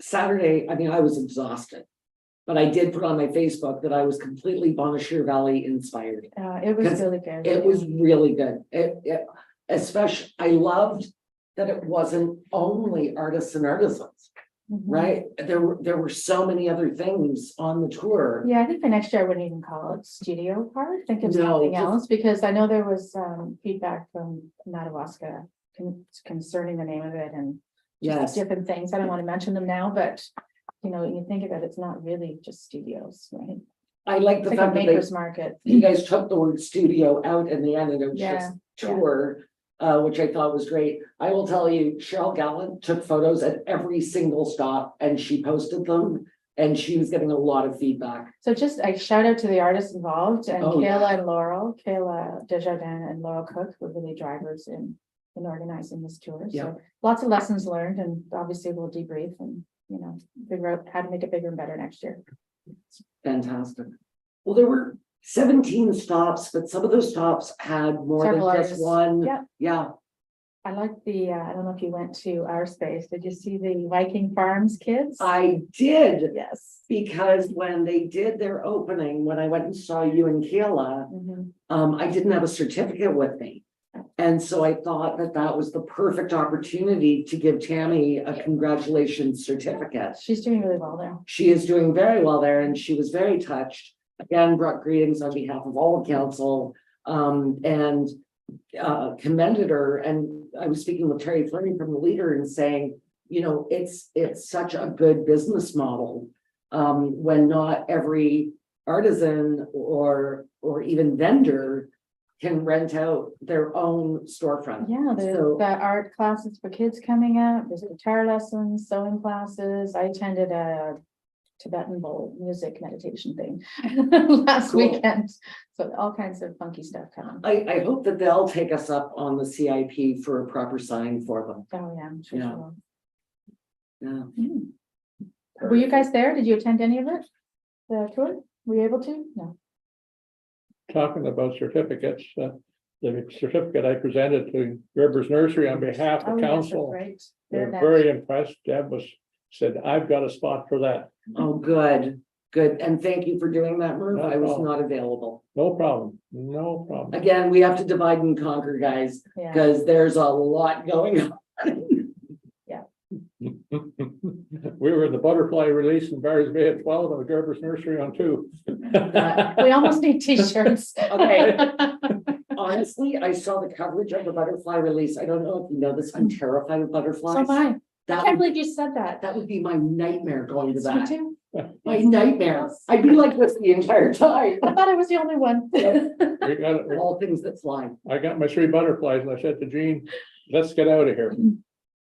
Saturday. I mean, I was exhausted, but I did put on my Facebook that I was completely Bonnechere Valley inspired. It was Because really good. It was really good. Especially, I loved that it wasn't only artists and artisans, Mhm. right? There were so many other things on the tour. Yeah, I think for next year, I wouldn't even call it studio part. Think of No, something just- else, because I know there was feedback from Madawaska concerning the name of it and just Yes, different things. I don't want to mention them now, but you know, you think of it, it's not really just studios, right? I like It's the like a fact that maker's market. you guys took the word studio out in the end and it was Yeah, just tour. Which I thought was great. I will tell you, Cheryl Gallant took photos at every single stop and she posted them. And she was getting a lot of feedback. So just a shout out to the artists involved, and Oh, yeah. Kayla Desjardins and Laura Cook were really drivers in organizing this tour. Yeah. So lots of lessons learned, and obviously we'll debrief and, you know, figure out how to make it bigger and better next year. Fantastic. Well, there were 17 stops, but some of those stops had more than Several just artists. one. Yeah. Yeah, I like the, I don't know if you went to our space, did you see the Viking Farms kids? I did. Yes. Because when they did their opening, when I went and saw you and Kayla, Mhm. I didn't have a certificate with me. And so I thought that that was the perfect opportunity to give Tammy a congratulations certificate. She's doing really well there. She is doing very well there and she was very touched. Again, brought greetings on behalf of all council, and commended her. And I was speaking with Terry Fleming from the Leader and saying, you know, it's such a good business model. When not every artisan or even vendor can rent out their own storefront. Yeah, there's So- the art classes for kids coming up, there's guitar lessons, sewing classes. I attended a Tibetan bowl music meditation thing last Cool. weekend. So all kinds of funky stuff coming. I hope that they'll take us up on the CIP for a proper sign for them. Oh, yeah, I'm sure. Yeah. she will. Yeah. Hmm. Were you guys there? Did you attend any of it? The tour? Were you able to? No. Talking about certificates, the certificate I presented to Gerber's Nursery on behalf Oh, of yes, that's council. right. They're They're very impressed. Deb said, I've got a spot for that. Oh, good, good. And thank you for doing that, Merv. No I was problem. not available. No problem, no problem. Again, we have to divide and conquer, guys, Yeah. because there's a lot going on. We were in the butterfly release in Barry's Bay at 12 and the Gerber's Nursery on 2. We almost need t-shirts. Okay. Honestly, I saw the coverage of the butterfly release. I don't know if you know this, I'm terrified of So butterflies. am I. I That can't would, believe you said that. that would be my nightmare going to Me that. too. My nightmare. I'd be like this the entire time. I thought I was the only one. We got, All things that fly. I got my 3 butterflies and I said to Jean, let's get out of here.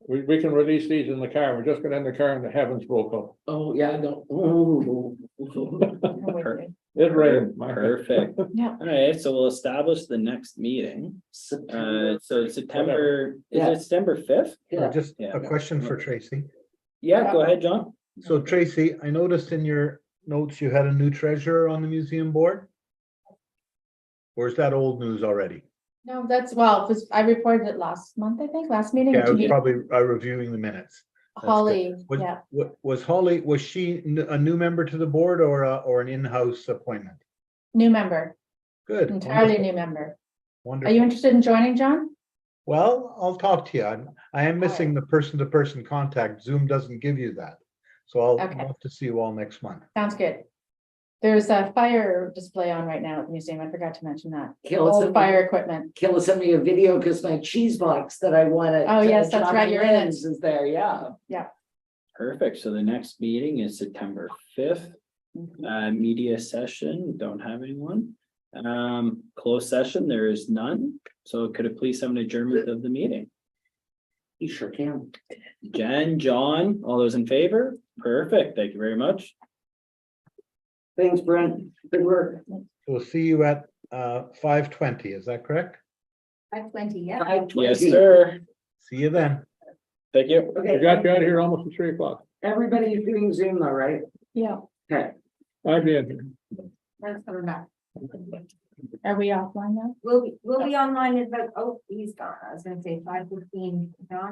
We can release these in the car. We're just going in the car and the heavens broke up. Oh, yeah, no. Oh. I'm with you. It rained. my- Perfect. Yeah. All right, so we'll establish the next meeting. September. So September, is Yeah. it September 5th? Yeah. Just Yeah. a question for Tracy. Yeah, go ahead, John. So Tracy, I noticed in your notes you had a new treasurer on the museum board? Or is that old news already? No, that's, well, I reported it last month, I think, last meeting. Yeah, or I two was meetings. probably reviewing the minutes. That's good. Holly, Was, yeah, was Holly, was she a new member to the board or an in-house appointment? new member, Good. entirely wonderful, new member. Are Wonderful. you interested in joining, John? Well, I'll talk to you. I am missing the person-to-person contact. Zoom doesn't give you that. So I'll Okay. love to see you all next month. Sounds good. There's a fire display on right now at the museum. I forgot to mention that. Kayla Old sent fire equipment. Kayla sent me a video because my cheese box that I wanted. Oh, yes, that's right, you're in it. Is there, yeah. Perfect. So the next meeting is September 5th. Media session, don't have anyone. Closed session, there is none. So could it please have an adjournment of the meeting? You sure can. Jen, John, all those in favor? Perfect. Thank you very much. Thanks, Brent. Good work. We'll see you at 5:20. Is that correct? 5:20, yeah. 5:20. Yes, sir. See you then. Thank you. I Okay, got you out of here almost at 3 o'clock. everybody's doing Zoom though, right? Yeah. Okay. I'd be in here. That's coming back. Are we offline now? We'll be online, but, oh, he's gone. I was gonna say 5:15, John.